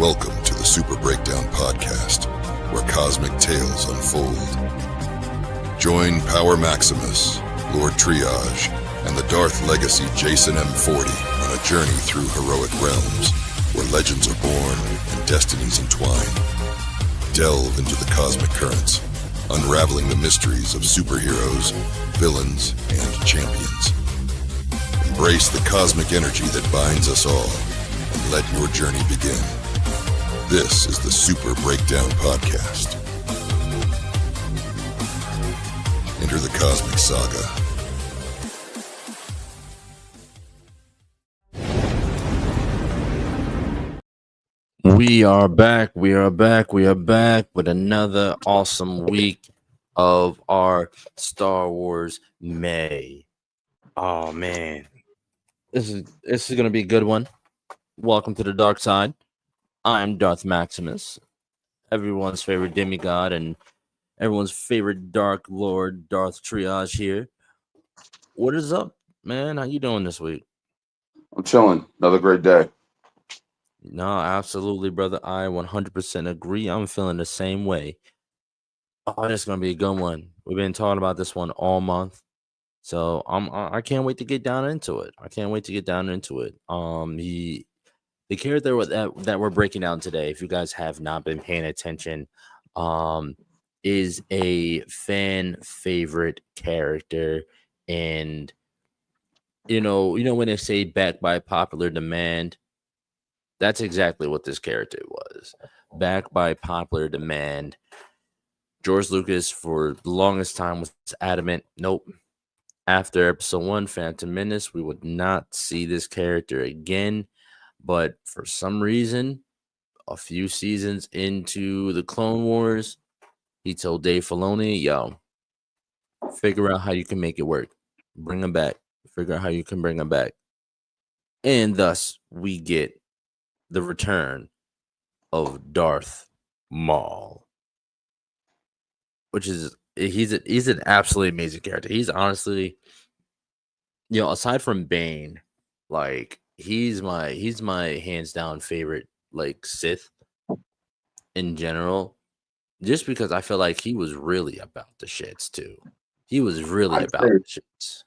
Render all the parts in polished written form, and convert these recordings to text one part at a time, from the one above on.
Welcome to the Super Breakdown Podcast, where cosmic tales unfold. Join Power Maximus, Lord Triage, and the Darth Legacy Jason M40 on a journey through heroic realms, where legends are born and destinies entwine. Delve into the cosmic currents, unraveling the mysteries of superheroes, villains, and champions. Embrace the cosmic energy that binds us all, and let your journey begin. This is the Super Breakdown Podcast. Enter the cosmic saga. We are back with another awesome week of our Star Wars May. Oh man, this is gonna be a good one. Welcome to the dark side. I'm Darth Maximus, everyone's favorite demigod and everyone's favorite Dark Lord, Darth Triage here. What is up, man? How you doing this week? I'm chilling. Another great day. No, absolutely, brother. I 100% agree. I'm feeling the same way. Oh, this is gonna be a good one. We've been talking about this one all month, so I can't wait to get down into it. The character that we're breaking down today, if you guys have not been paying attention, is a fan favorite character, and you know when they say backed by popular demand, that's exactly what this character was. Backed by popular demand. George Lucas, for the longest time, was adamant, nope. After episode 1, Phantom Menace, we would not see this character again. But for some reason, a few seasons into the Clone Wars, he told Dave Filoni, yo, figure out how you can make it work. Bring him back. Figure out how you can bring him back. And thus, we get the return of Darth Maul, which is he's an absolutely amazing character. He's honestly, aside from Bane, like he's my hands down favorite like Sith in general, just because I feel like he was really about the shits too. He was really about the shits.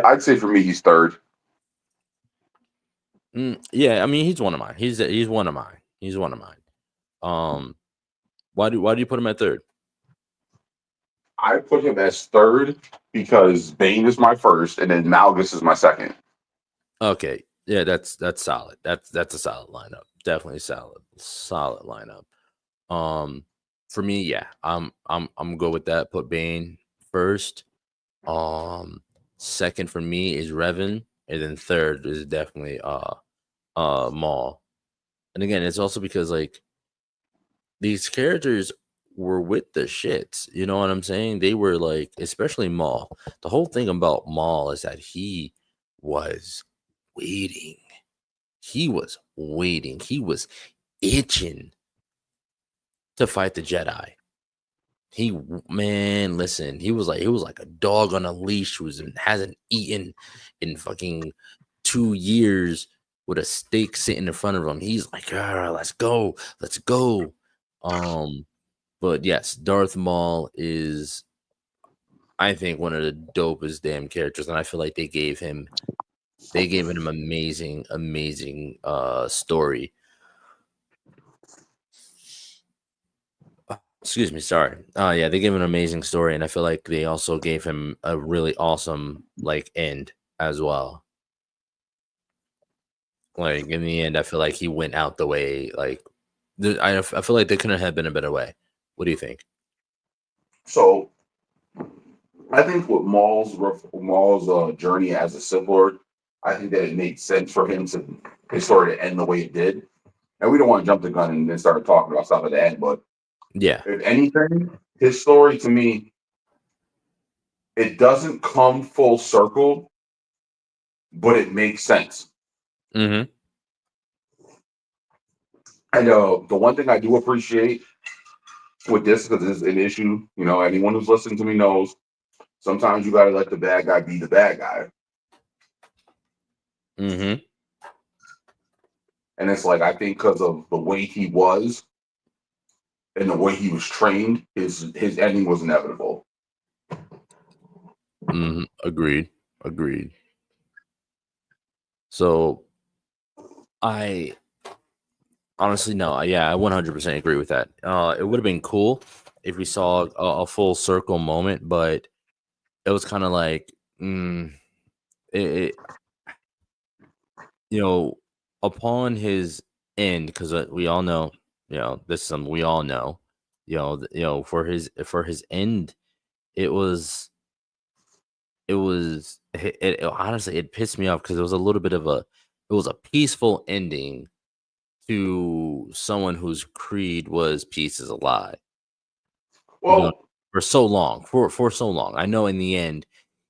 I'd say for me, he's third. Yeah, I mean he's one of mine. He's one of mine. Why do you put him at third? I put him as third because Bane is my first, and then Malgus is my second. Okay, yeah, that's solid. That's a solid lineup. Definitely solid lineup. For me, yeah, I'm good with that. Put Bane first. Second for me is Revan, and then third is definitely Maul. And again, it's also because like these characters were with the shits. You know what I'm saying? They were like, especially Maul. The whole thing about Maul is that he was waiting. He was itching to fight the Jedi. He was like a dog on a leash who hasn't eaten in fucking 2 years with a steak sitting in front of him. He's like, let's go. But yes, Darth Maul is, I think, one of the dopest damn characters, and I feel like they gave him an amazing story. Excuse me, sorry. Yeah, they gave him an amazing story, and I feel like they also gave him a really awesome like end as well. Like in the end, I feel like he went out the way. Like I feel like there couldn't have been a better way. What do you think? So, I think with Maul's journey as a Sith Lord, I think that it made sense for his story to end the way it did. And we don't want to jump the gun and then start talking about stuff at the end, but yeah, if anything, his story to me, it doesn't come full circle, but it makes sense. Mm-hmm. And the one thing I do appreciate with this, because this is an issue, anyone who's listening to me knows, sometimes you got to let the bad guy be the bad guy. Mm-hmm. And it's like I think because of the way he was and the way he was trained, his ending was inevitable. Agreed. So I honestly no, yeah, I 100% agree with that. It would have been cool if we saw a full circle moment, but it was kind of like, it, upon his end, because we all know, this is something we all know, for his end, it was honestly it pissed me off because it was a little bit of a peaceful ending to someone whose creed was peace is a lie. Well, For so long, for so long. I know in the end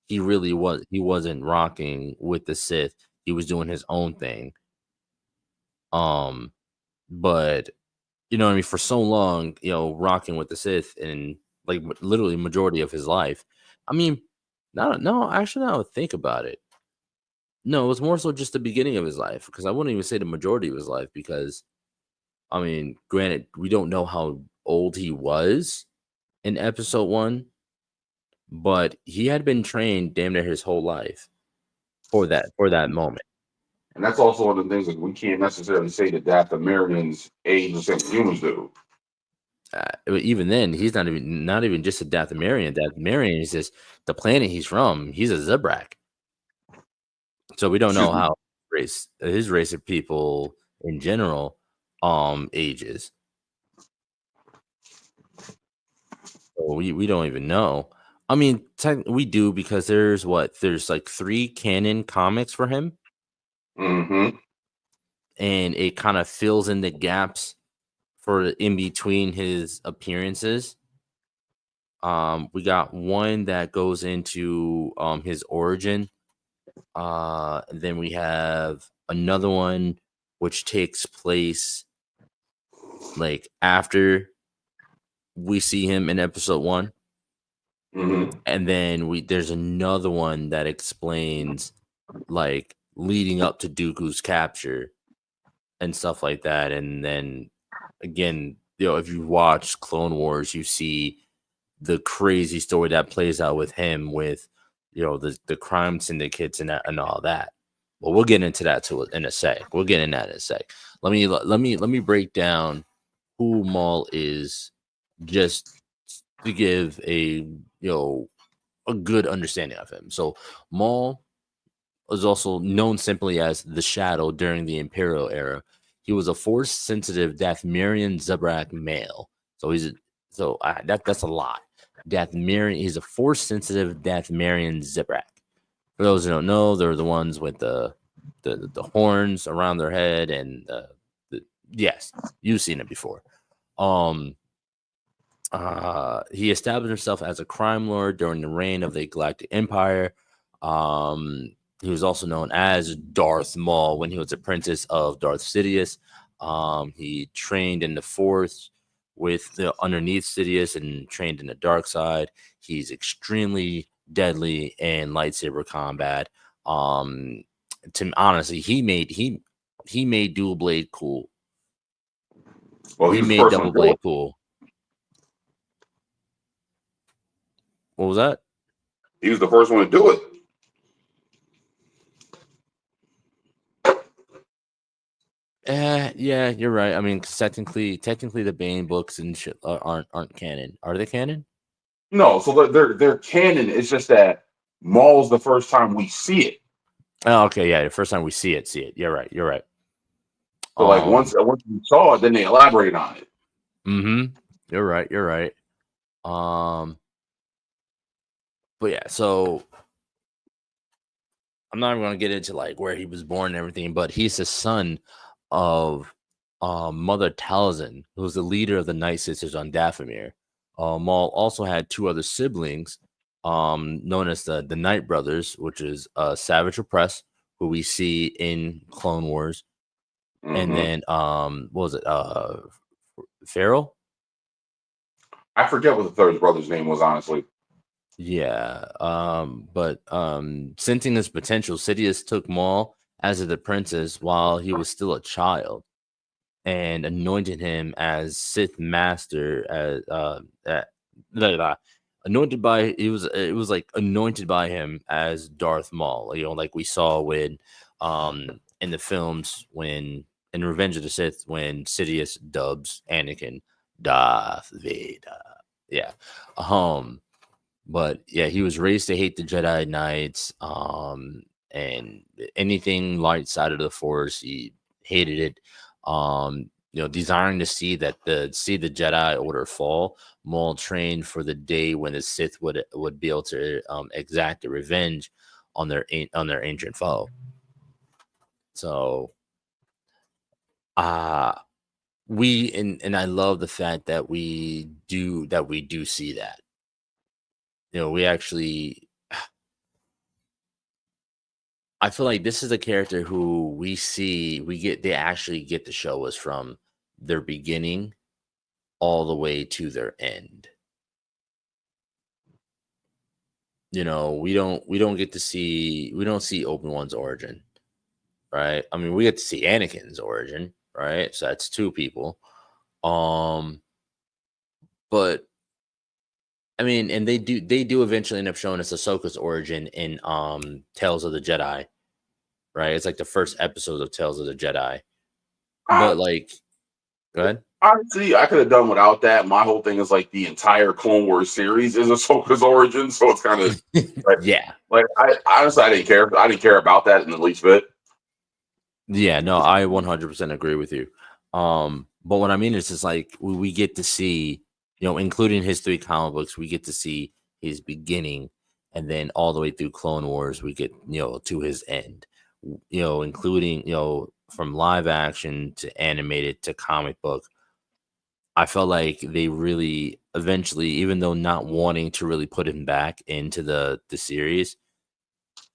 he wasn't rocking with the Sith. He was doing his own thing. But you know what I mean, for so long, rocking with the Sith and like literally majority of his life. I mean, no, actually now I think about it. No, it was more so just the beginning of his life because I wouldn't even say the majority of his life because I mean, granted, we don't know how old he was in episode 1, but he had been trained damn near his whole life for that moment. and that's also one of the things that we can't necessarily say that Dathomirians age the same as humans do. Even then, he's not even just a Dathomirian. Dathomirian is just the planet he's from. He's a Zebrak, so we don't know how his race of people in general ages. So we don't even know. I mean, we do because there's like 3 canon comics for him, Mm-hmm. and it kind of fills in the gaps for in between his appearances. We got one that goes into his origin. Then we have another one which takes place like after we see him in episode 1. Mm-hmm. And then there's another one that explains like leading up to Dooku's capture and stuff like that. And then again, if you watch Clone Wars, you see the crazy story that plays out with him with the crime syndicates and all that. Well, we'll get into that in a sec. We'll get into that in a sec. Let me break down who Maul is just to give a good understanding of him. So Maul was also known simply as the Shadow during the Imperial era. He was a force-sensitive Dathomirian Zebrak male. So that's a lot. Dathomirian. He's a force-sensitive Dathomirian Zebrak. For those who don't know, they're the ones with the horns around their head, and yes, you've seen it before. He established himself as a crime lord during the reign of the Galactic Empire. He was also known as Darth Maul when he was apprentice of Darth Sidious. He trained in the Force with the underneath Sidious and trained in the dark side. He's extremely deadly in lightsaber combat. Honestly, he made dual blade cool. Well, he made double blade cool. What was that? He was the first one to do it. Yeah, you're right. I mean, 'cause technically, the Bane books and shit aren't canon. Are they canon? No, so they're canon. It's just that Maul's the first time we see it. Oh, okay, yeah, the first time we see it. You're right. So like once we saw it, then they elaborate on it. Mm-hmm. You're right. But yeah, so I'm not even gonna get into like where he was born and everything, but he's the son of Mother Talzin, who was the leader of the Night Sisters on Dathomir. Maul also had 2 other siblings, known as the Night Brothers, which is Savage Opress, who we see in Clone Wars, and then what was it? Farrell? I forget what the third brother's name was, honestly. Yeah. But sensing his potential, Sidious took Maul as the apprentice while he was still a child, and anointed him as Sith Master, as blah, blah, anointed by it was like anointed by him as Darth Maul. You know, like we saw when in the films when in Revenge of the Sith when Sidious dubs Anakin Darth Vader. Yeah. But yeah, he was raised to hate the Jedi Knights. And anything light side of the Force, he hated it. You know, desiring to see the Jedi Order fall, Maul trained for the day when the Sith would be able to exact a revenge on their ancient foe. So, we and I love the fact that we do see that. You know, we actually. I feel like this is a character who they actually get to show us from their beginning all the way to their end. You know, we don't get to see Obi-Wan's origin, right? I mean, we get to see Anakin's origin, right? So that's two people. But I mean, and they do eventually end up showing us Ahsoka's origin in Tales of the Jedi, right? It's like the first episode of Tales of the Jedi. But like, go ahead. Honestly, I could have done without that. My whole thing is like the entire Clone Wars series is Ahsoka's origin, so it's kind of like, yeah. Like I honestly, I didn't care. I didn't care about that in the least bit. Yeah, no, I 100% agree with you. But what I mean is, just like we get to see, you know, including his 3 comic books, we get to see his beginning, and then all the way through Clone Wars, we get, you know, to his end. You know, including, you know, from live action to animated to comic book. I felt like they really eventually, even though not wanting to really put him back into the series,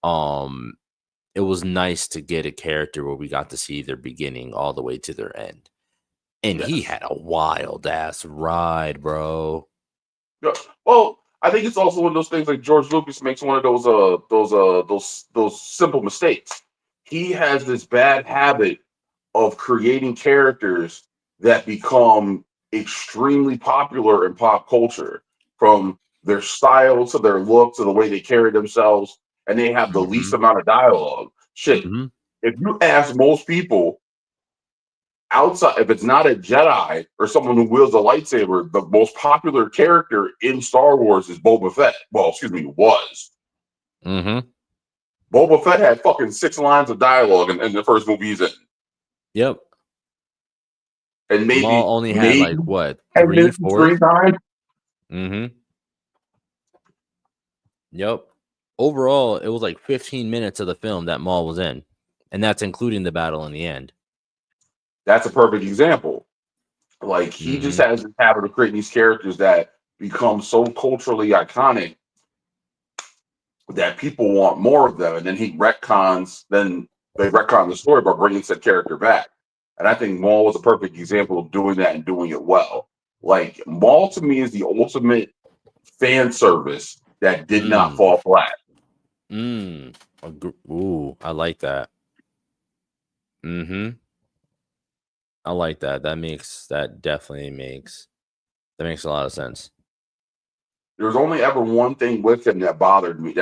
it was nice to get a character where we got to see their beginning all the way to their end. And he had a wild ass ride, bro. Yeah. Well, I think it's also one of those things like George Lucas makes one of those simple mistakes. He has this bad habit of creating characters that become extremely popular in pop culture, from their style to their look to the way they carry themselves, and they have the least amount of dialogue. Shit, if you ask most people outside, if it's not a Jedi or someone who wields a lightsaber, the most popular character in Star Wars is Boba Fett. Well, excuse me, was. Boba Fett had fucking 6 lines of dialogue in the first movie he's in. Yep. And maybe Maul only had like what, 3, 4 times. Yep. Overall, it was like 15 minutes of the film that Maul was in, and that's including the battle in the end. That's a perfect example. Like, he just has this habit of creating these characters that become so culturally iconic that people want more of them, and then they retcon the story by bringing said character back. And I think Maul was a perfect example of doing that and doing it well. Like, Maul to me is the ultimate fan service that did not fall flat. Ooh, I like that. I like that. That definitely makes a lot of sense. There's only ever one thing with him that bothers me,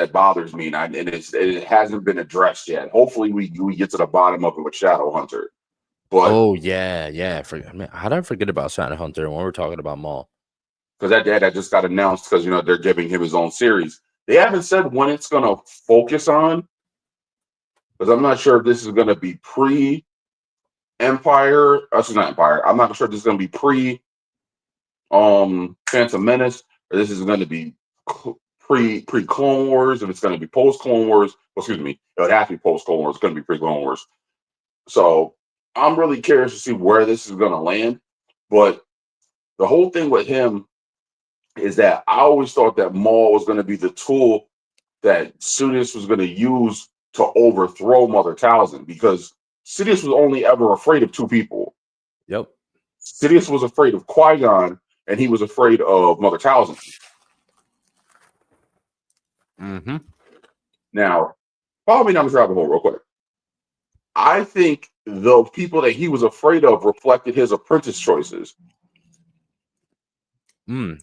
and it hasn't been addressed yet. Hopefully, we get to the bottom of it with Shadowhunter. But how did I forget about Shadowhunter when we're talking about Maul? Because that just got announced, because they're giving him his own series. They haven't said when it's going to focus on, because I'm not sure if this is going to be pre-Empire. Actually, not Empire. I'm not sure if this is going to be Phantom Menace, or this is going to be pre-Clone Wars, if it's going to be post-Clone Wars. Well, excuse me, it would have to be post-Clone Wars. It's going to be pre-Clone Wars. So I'm really curious to see where this is going to land. But the whole thing with him is that I always thought that Maul was going to be the tool that Sidious was going to use to overthrow Mother Talzin, because Sidious was only ever afraid of 2 people. Yep. Sidious was afraid of Qui-Gon, and he was afraid of Mother Talzin. Now, follow me down this rabbit hole real quick. I think the people that he was afraid of reflected his apprentice choices.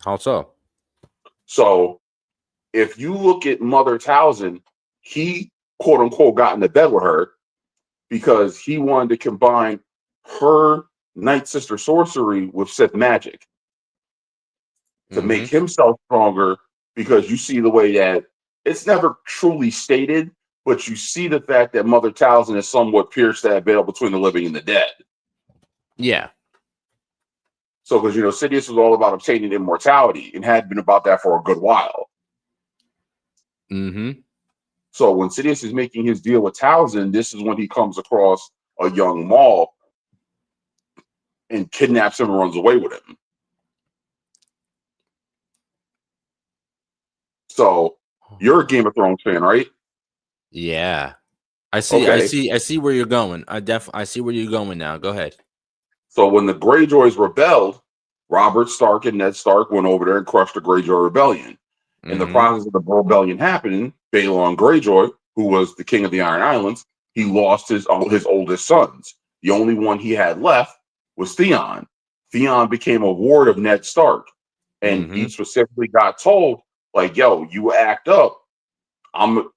How so? So if you look at Mother Talzin, he quote unquote got into bed with her because he wanted to combine her Night Sister sorcery with Sith magic to make himself stronger, because you see the way that it's never truly stated, but you see the fact that Mother Talzin has somewhat pierced that veil between the living and the dead. Yeah. So, because, Sidious was all about obtaining immortality and had been about that for a good while. So when Sidious is making his deal with Talzin, this is when he comes across a young Maul and kidnaps him and runs away with him. So you're a Game of Thrones fan, right? Yeah. I see where you're going. I see where you're going now. Go ahead. So when the Greyjoys rebelled, Robert Stark and Ned Stark went over there and crushed the Greyjoy rebellion. In the process of the rebellion happening, Balon Greyjoy, who was the king of the Iron Islands, he lost his oldest sons. The only one he had left was Theon. Theon became a ward of Ned Stark, and he specifically got told, like, "Yo, you act up, I'm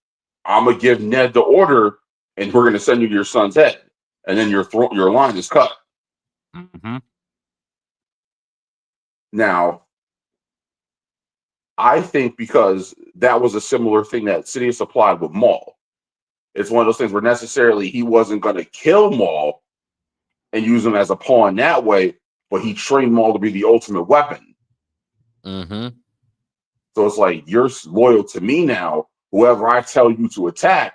gonna give Ned the order, and we're gonna send you your son's head, and then your line is cut." Now, I think because that was a similar thing that Sidious applied with Maul. It's one of those things where necessarily he wasn't going to kill Maul and use him as a pawn that way, but he trained Maul to be the ultimate weapon. So it's like, you're loyal to me now. Whoever I tell you to attack,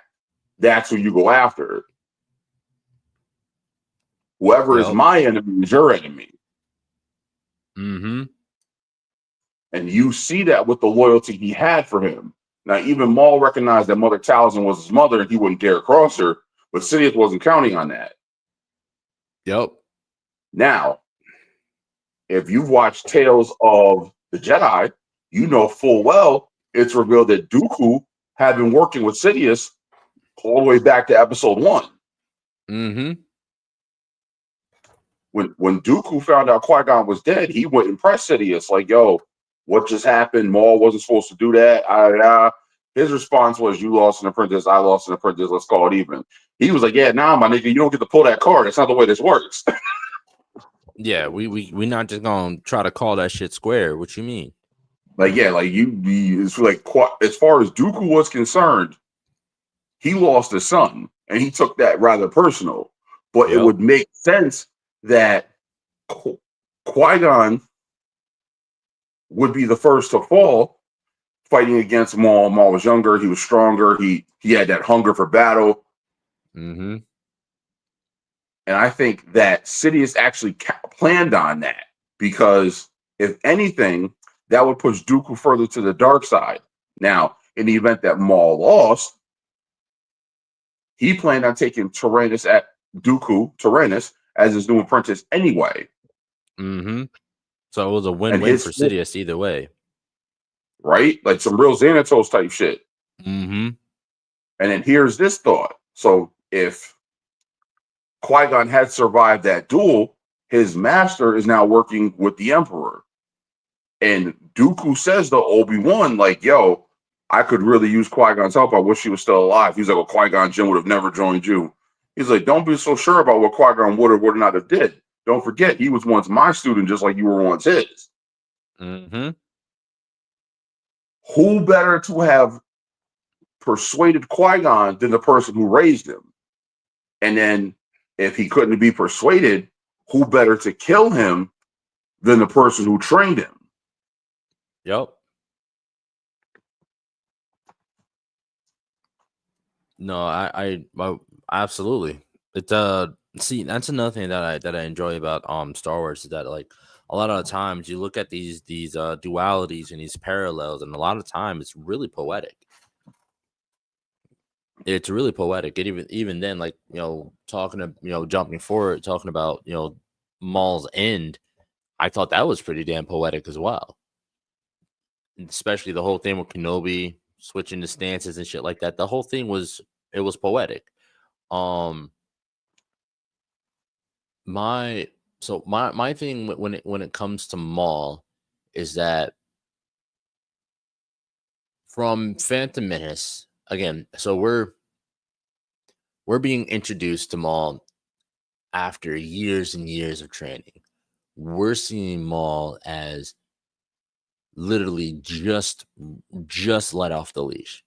that's who you go after. Whoever is my enemy is your enemy. And you see that with the loyalty he had for him. Now, even Maul recognized that Mother Talzin was his mother and he wouldn't dare cross her, but Sidious wasn't counting on that. Now, if you've watched Tales of the Jedi, you know full well it's revealed that Dooku had been working with Sidious all the way back to episode 1. When Dooku found out Qui-Gon was dead, he went and pressed Sidious, like, "Yo, what just happened? Maul wasn't supposed to do that." His response was, "You lost an apprentice, I lost an apprentice, let's call it even." He was like, "Yeah, nah, my nigga, you don't get to pull that card. That's not the way this works." Yeah, we not just gonna try to call that shit square. What you mean? It's like, as far as Dooku was concerned, he lost his son, and he took that rather personal. But it would make sense that Qui-Gon would be the first to fall, fighting against Maul. Maul was younger, he was stronger, he had that hunger for battle. And I think that Sidious actually planned on that, because if anything, that would push Dooku further to the dark side. Now, in the event that Maul lost, he planned on taking Tyrannus as his new apprentice anyway. So it was a win-win for Sidious either way. Right? Like some real Xanatos type shit. And then here's this thought. So if Qui-Gon had survived that duel, his master is now working with the Emperor. And Dooku says to Obi-Wan, like, "Yo, I could really use Qui-Gon's help. I wish he was still alive." He's like, "Well, Qui-Gon Jinn would have never joined you." He's like, "Don't be so sure about what Qui-Gon would or would not have did. Don't forget, he was once my student, just like you were once his." Who better to have persuaded Qui-Gon than the person who raised him? And then if he couldn't be persuaded, who better to kill him than the person who trained him? No, I absolutely. It's see, that's another thing that I enjoy about Star Wars, is that, like, a lot of the times you look at these dualities and these parallels, and a lot of time it's really poetic. It's really poetic. It even then, like, jumping forward, talking about, Maul's end, I thought that was pretty damn poetic as well. Especially the whole thing with Kenobi switching the stances and shit like that. The whole thing was poetic. my thing when it comes to Maul is that from Phantom Menace again. So we're being introduced to Maul after years and years of training. We're seeing Maul as literally just let off the leash.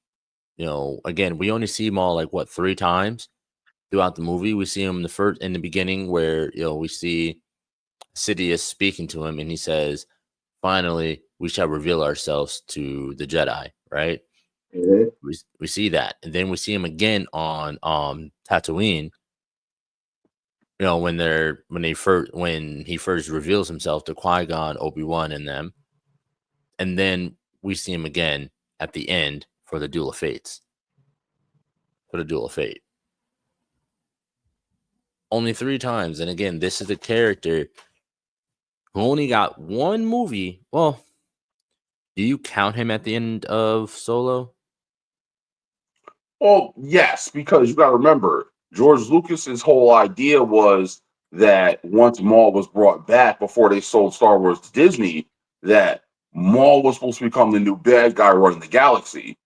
Again, we only see Maul like what 3 times throughout the movie. We see him in the beginning where we see Sidious speaking to him and he says, "Finally, we shall reveal ourselves to the Jedi," right? Mhm. We see that. And then we see him again on Tatooine. When he first reveals himself to Qui-Gon, Obi-Wan and them. And then we see him again at the end for the Duel of Fates. For the Duel of Fate. Only 3 times. And again, this is a character who only got 1 movie. Well, do you count him at the end of Solo? Well, yes, because you got to remember, George Lucas's whole idea was that once Maul was brought back before they sold Star Wars to Disney, that Maul was supposed to become the new bad guy running the galaxy.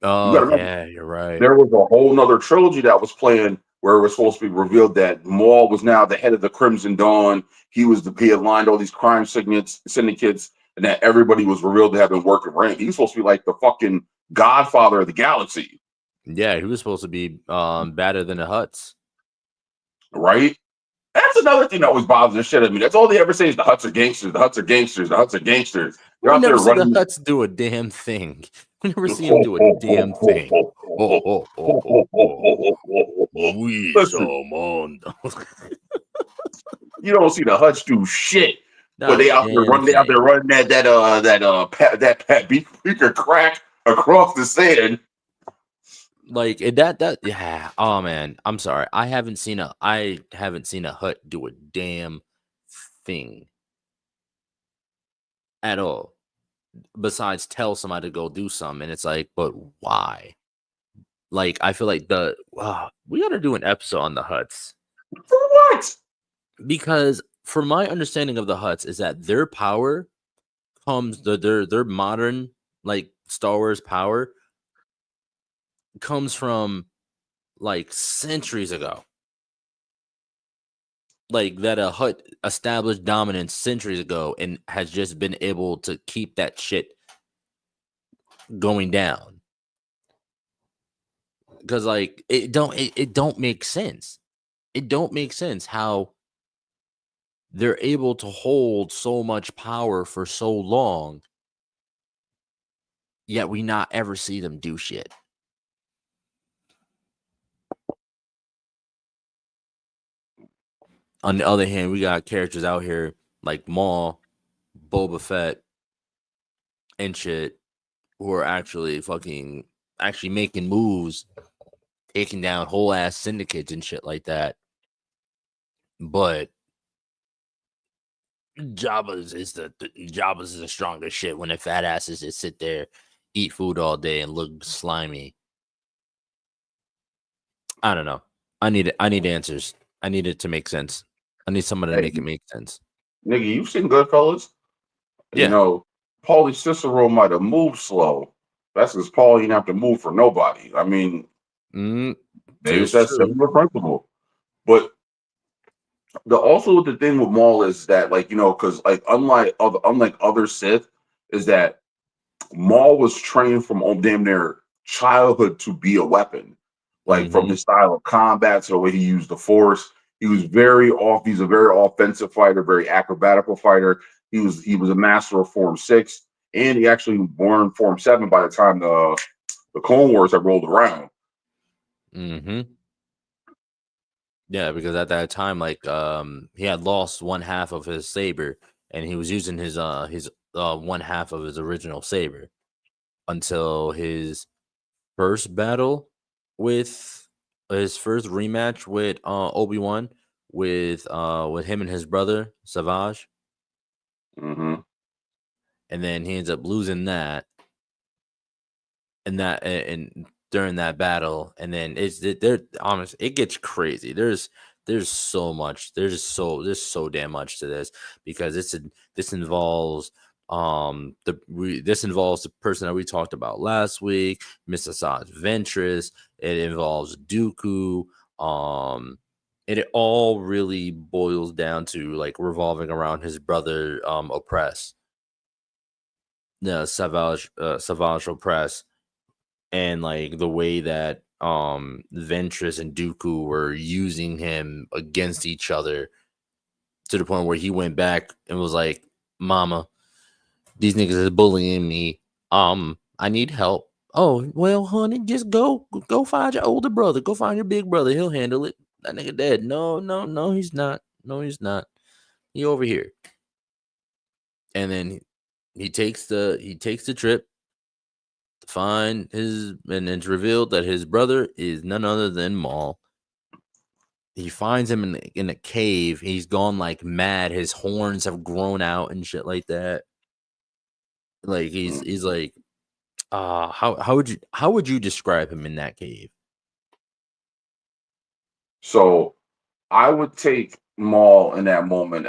You got Oh, to remember, yeah, you're right. there was a whole nother trilogy that was planned where it was supposed to be revealed that Maul was now the head of the Crimson Dawn. He had lined all these crime syndicates, and that everybody was revealed to have been working for him. He was supposed to be like the fucking godfather of the galaxy, Yeah, he was supposed to be badder than the Hutts. right? That's another thing that always bothers the shit out of me. That's all they ever say is the Hutts are gangsters, the Hutts are gangsters, the Hutts are gangsters. They're We out there never see the running. Hutts do a damn thing. We never see him do a damn thing. We Listen, summon. you don't see the Hutts do shit. But Not a they out there damn running, thing. that Pat Beaker crack across the sand. Like that yeah. Oh man, I'm sorry. I haven't seen a Hutt do a damn thing at all. Besides tell somebody to go do something, and it's like, but why? Like I feel like we gotta do an episode on the Hutts. For what? Because from my understanding of the Hutts is that their power comes their modern like Star Wars power comes from like centuries ago. Like that a Hutt established dominance centuries ago and has just been able to keep that shit going down. Because like it don't make sense. It don't make sense how they're able to hold so much power for so long, yet we not ever see them do shit. On the other hand, we got characters out here like Maul, Boba Fett, and shit who are actually making moves, taking down whole ass syndicates and shit like that. But Jabba's is the strongest shit when the fat asses just sit there, eat food all day and look slimy. I don't know. I need answers. I need it to make sense. I need somebody to Hey, make it make sense. nigga, you seen Goodfellas? You Yeah. know, Paulie Cicero might have moved slow. That's because Paul didn't have to move for nobody. I mean, maybe it's It's that true. similar principle. But also the thing with Maul is that, like, because like unlike other Sith, is that Maul was trained from damn near childhood to be a weapon. Like from Mm-hmm. his style of combat to the way he used the Force. He's a very offensive fighter, very acrobatical fighter. He was a master of Form 6, and he actually learned Form 7 by the time the Clone Wars had rolled around. Mm-hmm. Yeah, because at that time, like, he had lost one half of his saber, and he was using his one half of his original saber until his first battle with his first rematch with Obi-Wan with him and his brother Savage, Mm-hmm. and then he ends up losing that, and during that battle, and then they're honest. It gets crazy. There's so much. There's so damn much to this because this involves this involves the person that we talked about last week, Miss Asajj Ventress. It involves Dooku. And it all really boils down to like revolving around his brother Oppress. No, Savage Oppress, and like the way that Ventress and Dooku were using him against each other to the point where he went back and was like, "Mama, these niggas is bullying me. I need help." "Oh, well, honey, just go find your older brother. Go find your big brother. He'll handle it." That nigga dead. No, he's not. No, he's not. He over here. And then he takes the trip to find and it's revealed that his brother is none other than Maul. He finds him in a cave. He's gone like mad. His horns have grown out and shit like that. Like he's like, how would you describe him in that cave? So I would take Maul in that moment.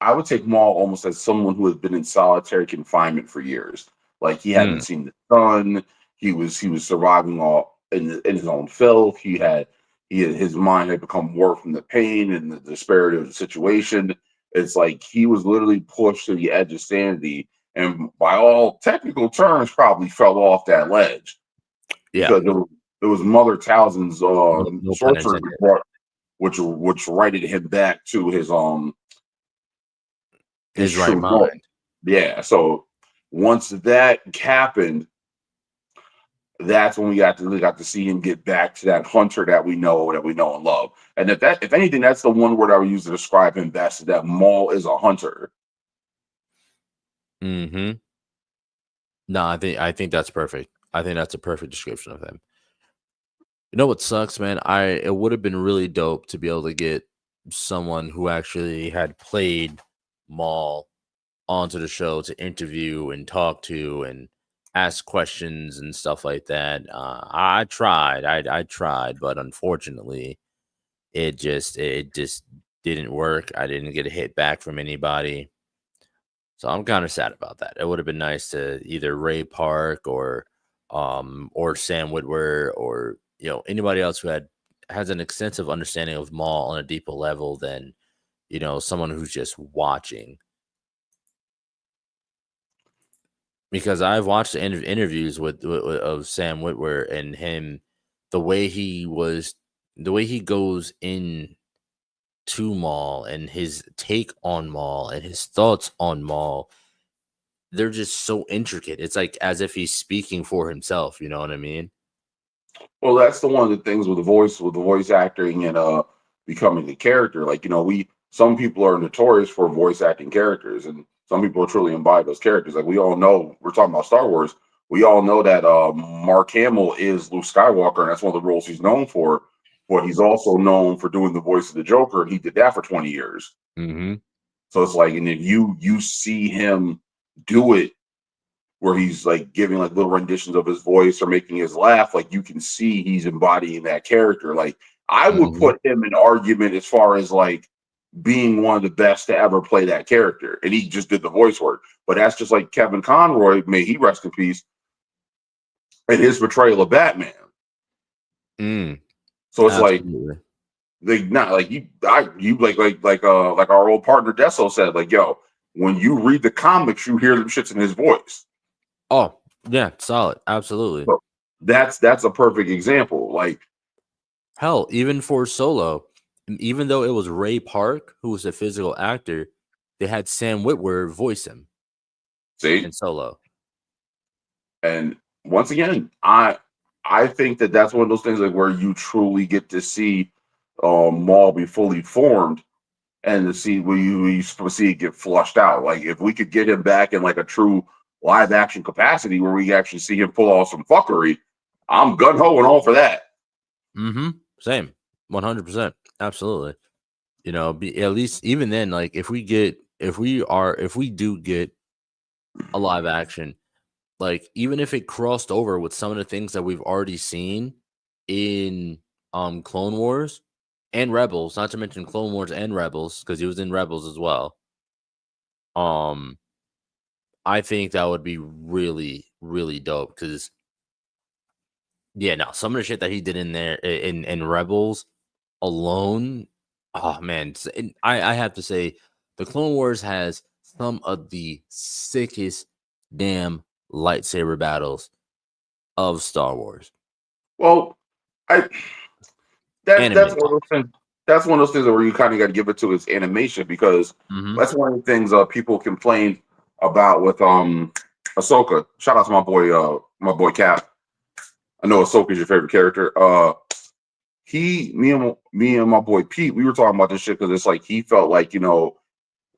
I would take Maul almost as someone who has been in solitary confinement for years. Like he hadn't seen the sun. He was surviving all in his own filth. His mind had become warped from the pain and the disparity of the situation. It's like he was literally pushed to the edge of sanity, and by all technical terms, probably fell off that ledge. Yeah, because it was Mother Talzin's no pun sorcery intended. report, which righted him back to his His right true north. mind. Yeah. So once that happened, that's when we got to see him get back to that hunter that we know and love. And if anything, that's the one word I would use to describe him best, is that Maul is a hunter. Mm-hmm. No, I think that's perfect. I think that's a perfect description of him. You know what sucks, man? It would have been really dope to be able to get someone who actually had played Maul onto the show to interview and talk to and ask questions and stuff like that. I tried, I tried, but unfortunately, it just didn't work. I didn't get a hit back from anybody, so I'm kind of sad about that. It would have been nice to either Ray Park or Sam Witwer or anybody else who has an extensive understanding of Maul on a deeper level than someone who's just watching. Because I've watched the interviews of Sam Witwer and him, the way he goes in to Maul and his take on Maul and his thoughts on Maul, they're just so intricate. It's like as if he's speaking for himself. You know what I mean? Well, that's the one of the things with the voice acting and becoming a character. Like some people are notorious for voice acting characters, and some people truly embody those characters. Like we all know, we're talking about Star Wars. We all know that Mark Hamill is Luke Skywalker, and that's one of the roles he's known for. But he's also known for doing the voice of the Joker, and he did that for 20 years. Mm-hmm. So it's like, and if you see him do it, where he's like giving like little renditions of his voice or making his laugh, like you can see he's embodying that character. Like I would put him in argument as far as like being one of the best to ever play that character, and he just did the voice work. But that's just like Kevin Conroy, may he rest in peace, and his portrayal of Batman. So it's Absolutely. like they not like you like our old partner Deso said, like, yo, when you read the comics, you hear them shits in his voice. Oh yeah, solid, absolutely. So that's a perfect example. Like hell, even for Solo, even though it was Ray Park who was a physical actor, they had Sam Witwer voice him. See? In Solo. And once again, I think that's one of those things like where you truly get to see Maul be fully formed, and to see where you see it get flushed out. Like if we could get him back in like a true live action capacity where we actually see him pull off some fuckery, I'm gun ho and all for that. Mm-hmm. Same. 100%. Absolutely. At least even then, like if we do get a live action, like even if it crossed over with some of the things that we've already seen in Clone Wars and Rebels, not to mention Clone Wars and Rebels, because he was in Rebels as well. I think that would be really, really dope because yeah, no, some of the shit that he did in there in Rebels alone, oh man, I have to say the Clone Wars has some of the sickest damn lightsaber battles of Star Wars. Well, I that's Anime one of those things. That's one of those things where you kind of got to give it to its animation because Mm-hmm. that's one of the things people complained about with Ahsoka. Shout out to my boy Cap. I know Ahsoka's your favorite character. Me and my boy Pete, we were talking about this shit because it's like he felt like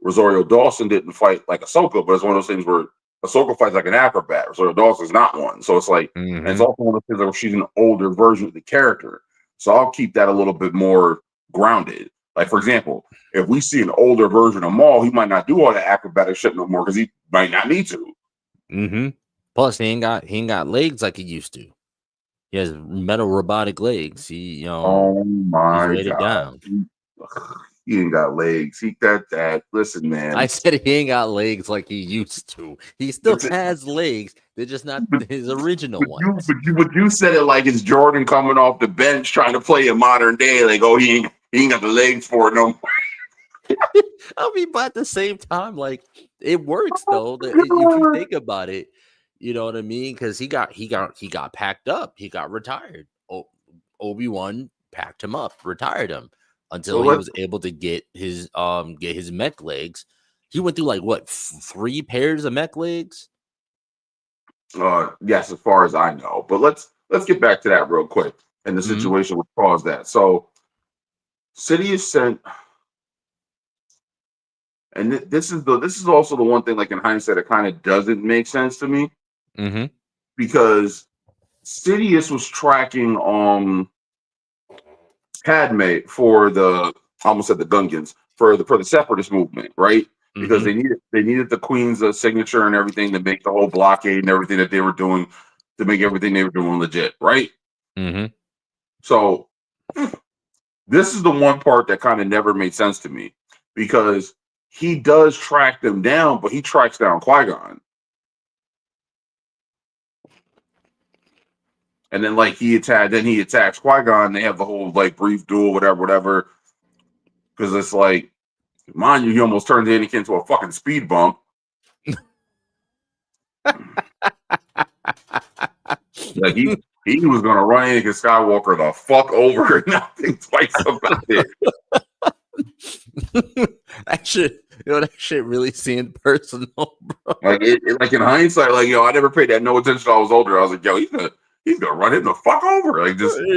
Rosario Dawson didn't fight like Ahsoka, but it's one of those things where Ahsoka fights like an acrobat. Rosario Dawson's not one, so it's like, and it's also one of those things where she's an older version of the character. So I'll keep that a little bit more grounded. Like for example, if we see an older version of Maul, he might not do all that acrobatic shit no more because he might not need to. Plus, he ain't got legs like he used to. He has metal robotic legs. Oh my he's laid it god, down. he ain't got legs. He got that. Listen, man. I said he ain't got legs like he used to. He still has legs. They're just not his original ones. But you said it like it's Jordan coming off the bench trying to play in modern day. Like, oh, he ain't got the legs for it no more. I mean, but at the same time, like it works though. If you think about it, you know what I mean? Because he got packed up. He got retired. Obi-Wan packed him up, retired him until he was able to get his mech legs. He went through like what 3 pairs of mech legs? Yes, as far as I know. But let's get back to that real quick and the situation which caused that. So Sidious sent, and this is also the one thing, like in hindsight, it kind of doesn't make sense to me because Sidious was tracking Padme for I almost said the Gungans for the separatist movement, right? Because they needed the Queen's signature and everything to make the whole blockade and everything that they were doing to make everything they were doing legit, right? So this is the one part that kind of never made sense to me because he does track them down, but he tracks down Qui-Gon. And then like he attacks Qui-Gon. They have the whole like brief duel, whatever. Because it's like, mind you, he almost turned Anakin into a fucking speed bump. Like he was gonna run Anakin Skywalker the fuck over and not think twice about it. that shit really seemed personal, bro. Like like in hindsight, like I never paid that no attention till I was older. I was like, yo, he's gonna run him the fuck over. Like just there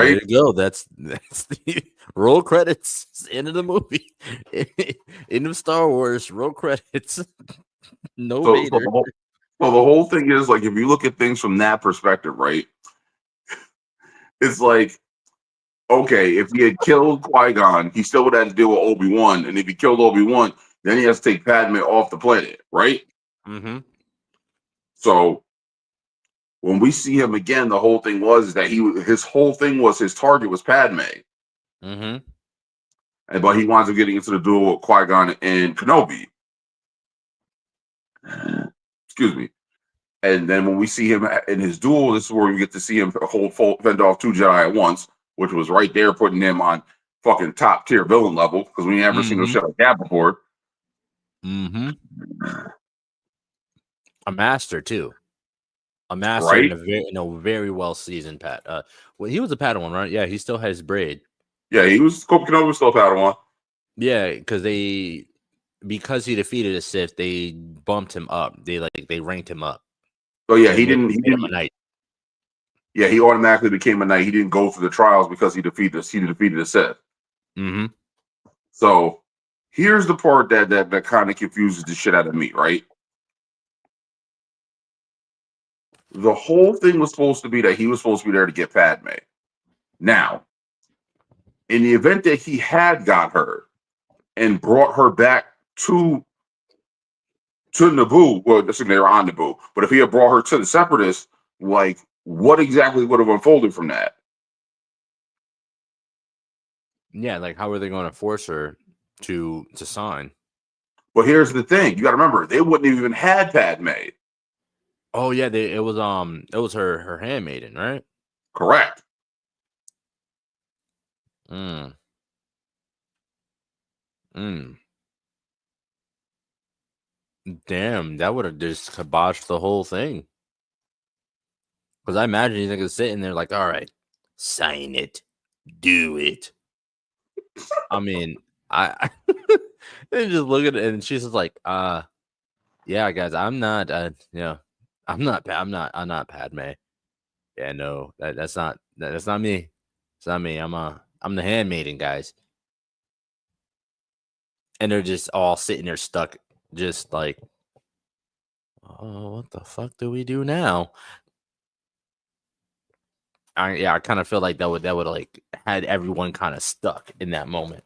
you go. That's the roll credits. End of the movie. End of Star Wars. Roll credits. No Vader. So the whole thing is like if you look at things from that perspective, right? It's like, okay, if he had killed Qui-Gon, he still would have to deal with Obi-Wan, and if he killed Obi-Wan, then he has to take Padme off the planet, right? So when we see him again, the whole thing was that his target was Padme. But he winds up getting into the duel with Qui-Gon and Kenobi. Excuse me. And then when we see him in his duel, this is where we get to see him fend off 2 Jedi at once, which was right there putting him on fucking top tier villain level because we never seen no shit like that before. A master too. A master right? in a very well seasoned well, he was a Padawan, right? Yeah, he still has braid. Yeah, he was Kenobi was still a Padawan. Yeah, because he defeated a Sith, they bumped him up. They ranked him up. Oh yeah, he didn't a knight. Yeah, he automatically became a knight. He didn't go through the trials because he defeated a Sith. So here's the part that kind of confuses the shit out of me, right? The whole thing was supposed to be that he was supposed to be there to get Padme. Now, in the event that he had got her and brought her back to to Naboo, well, they were on Naboo, but if he had brought her to the Separatists, like, what exactly would have unfolded from that? Yeah, like how are they going to force her to sign? But here's the thing: you got to remember, they wouldn't have even had Padme. Oh yeah, it was her handmaiden, right? Correct. Mm. Mm. Damn, that would have just kiboshed the whole thing. Because I imagine he's like sitting there like, all right, sign it, do it. I mean, I and just look at it, and she's just like, yeah, guys, I'm not, I'm not Padme. Yeah, no, that's not me. It's not me. I'm the handmaiden, guys. And they're just all sitting there stuck, just like, oh, what the fuck do we do now? I kind of feel like that would like had everyone kind of stuck in that moment.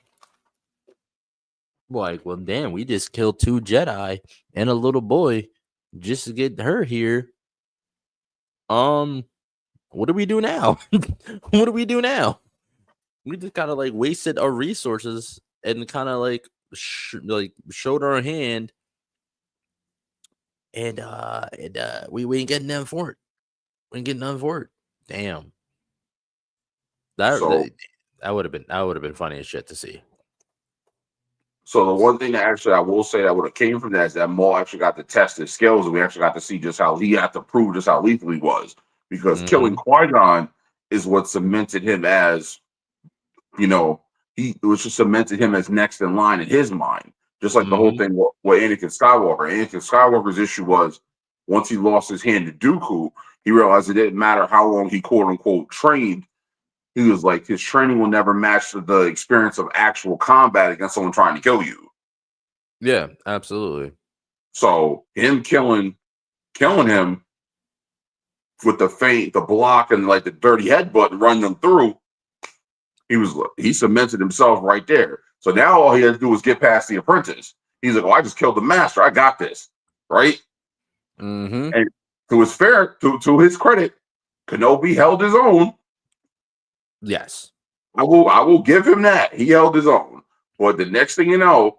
Like, well, damn, we just killed 2 Jedi and a little boy just to get her here. What do we do now? What do we do now? We just kind of like wasted our resources and kind of like showed our hand, and we ain't getting nothing for it. We ain't getting nothing for it. Damn. That So, that would have been funny as shit to see. so the one thing that actually I will say that would have came from that is that Maul actually got to test his skills, and we actually got to see just how he had to prove just how lethal he was. Because killing Qui-Gon is what cemented him as, it was just cemented him as next in line in his mind. Just like the whole thing with Anakin Skywalker. Anakin Skywalker's issue was once he lost his hand to Dooku, he realized it didn't matter how long he quote unquote trained. He was like, his training will never match the experience of actual combat against someone trying to kill you. Yeah, absolutely. So him killing him with the block and like the dirty headbutt and running them through, he cemented himself right there. So now all he had to do was get past the apprentice. He's like, "Oh, I just killed the master. I got this." Right? Mm-hmm. And to his credit, Kenobi held his own. Yes. I will give him that. He held his own. But the next thing you know,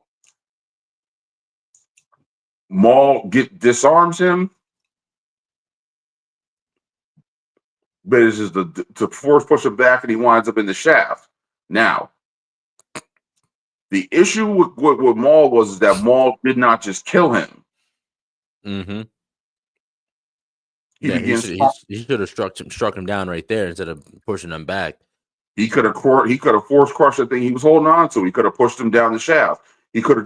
Maul disarms him, but it's just to force push him back, and he winds up in the shaft. Now, the issue with Maul was that Maul did not just kill him. Mm-hmm. He should have struck him down right there instead of pushing him back. He could have force crushed the thing he was holding on to. He could have pushed him down the shaft. He could have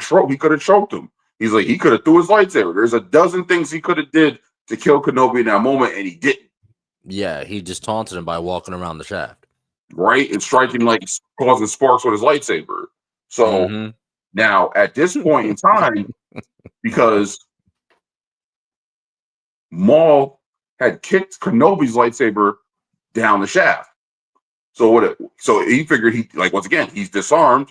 choked him. He's like, he could have threw his lightsaber. There's a dozen things he could have did to kill Kenobi in that moment, and he didn't. Yeah, he just taunted him by walking around the shaft. Right? And striking, like, causing sparks with his lightsaber. So now, at this point in time, because Maul had kicked Kenobi's lightsaber down the shaft. So he figured once again, he's disarmed,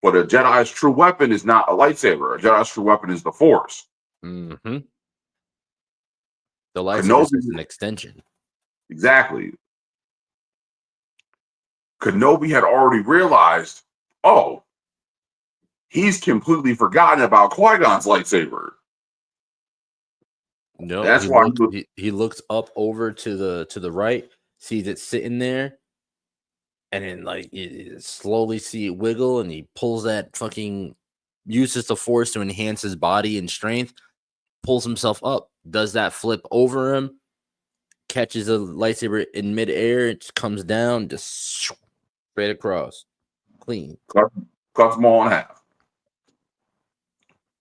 but a Jedi's true weapon is not a lightsaber. A Jedi's true weapon is the Force. Mm-hmm. The lightsaber is just an extension. Exactly. Kenobi had already realized, oh, he's completely forgotten about Qui-Gon's lightsaber. No, that's why he looks up over to the right, sees it sitting there, and then like you slowly see it wiggle, and he pulls that uses the Force to enhance his body and strength, pulls himself up, does that flip over him, catches a lightsaber in midair, it just comes down, just straight across, clean. Cuts them all in half.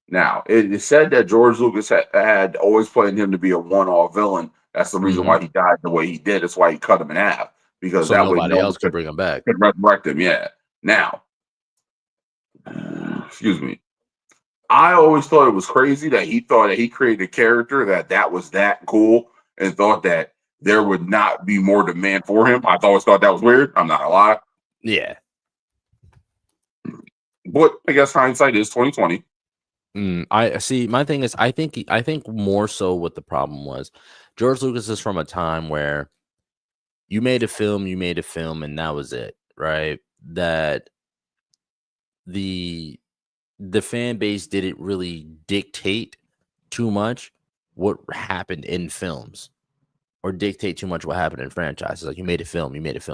Now, it is said that George Lucas had always planned him to be a one-off villain. That's the reason why he died the way he did. That's why he cut him in half. Because so that nobody way else could bring him back. Could resurrect him, yeah. Now, excuse me. I always thought it was crazy that he thought that he created a character that was that cool and thought that there would not be more demand for him. I always thought that was weird. I'm not gonna lie. Yeah. But I guess hindsight is 2020. I see. My thing is, I think more so what the problem was. George Lucas is from a time where you made a film, and that was it, right? That the fan base didn't really dictate too much what happened in films or dictate too much what happened in franchises. Like you made a film,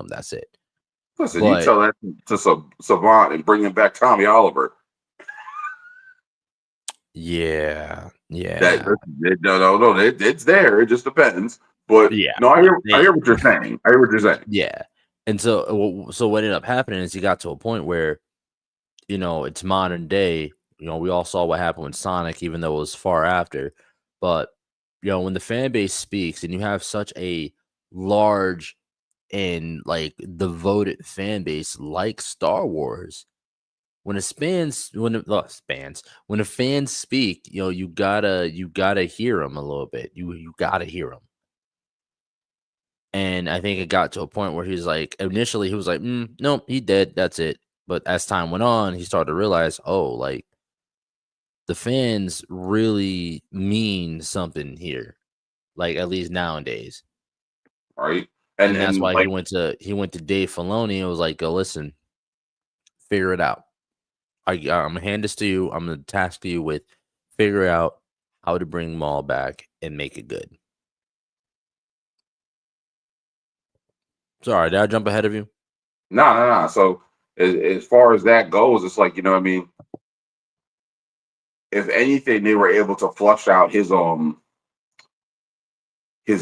that's it. Listen, you But tell that to Savant and bring him back Tommy Oliver. yeah, No, it's there. It just depends. But yeah, no, I hear what you're saying. I hear what you're saying. yeah. And so what ended up happening is he got to a point where, it's modern day. We all saw what happened with Sonic, even though it was far after. But, when the fan base speaks and you have such a large and like devoted fan base like Star Wars, when the fans speak, you gotta hear them a little bit. You gotta hear them. And I think it got to a point where initially he was like, nope, he dead. That's it. But as time went on, he started to realize, oh, like the fans really mean something here. Like at least nowadays. Right. And that's why he went to Dave Filoni and was like, go listen, figure it out. I'm gonna hand this to you. I'm gonna task you with figure out how to bring Maul back and make it good. Sorry, did I jump ahead of you? No. So as far as that goes, it's like, what I mean? If anything, they were able to flush out his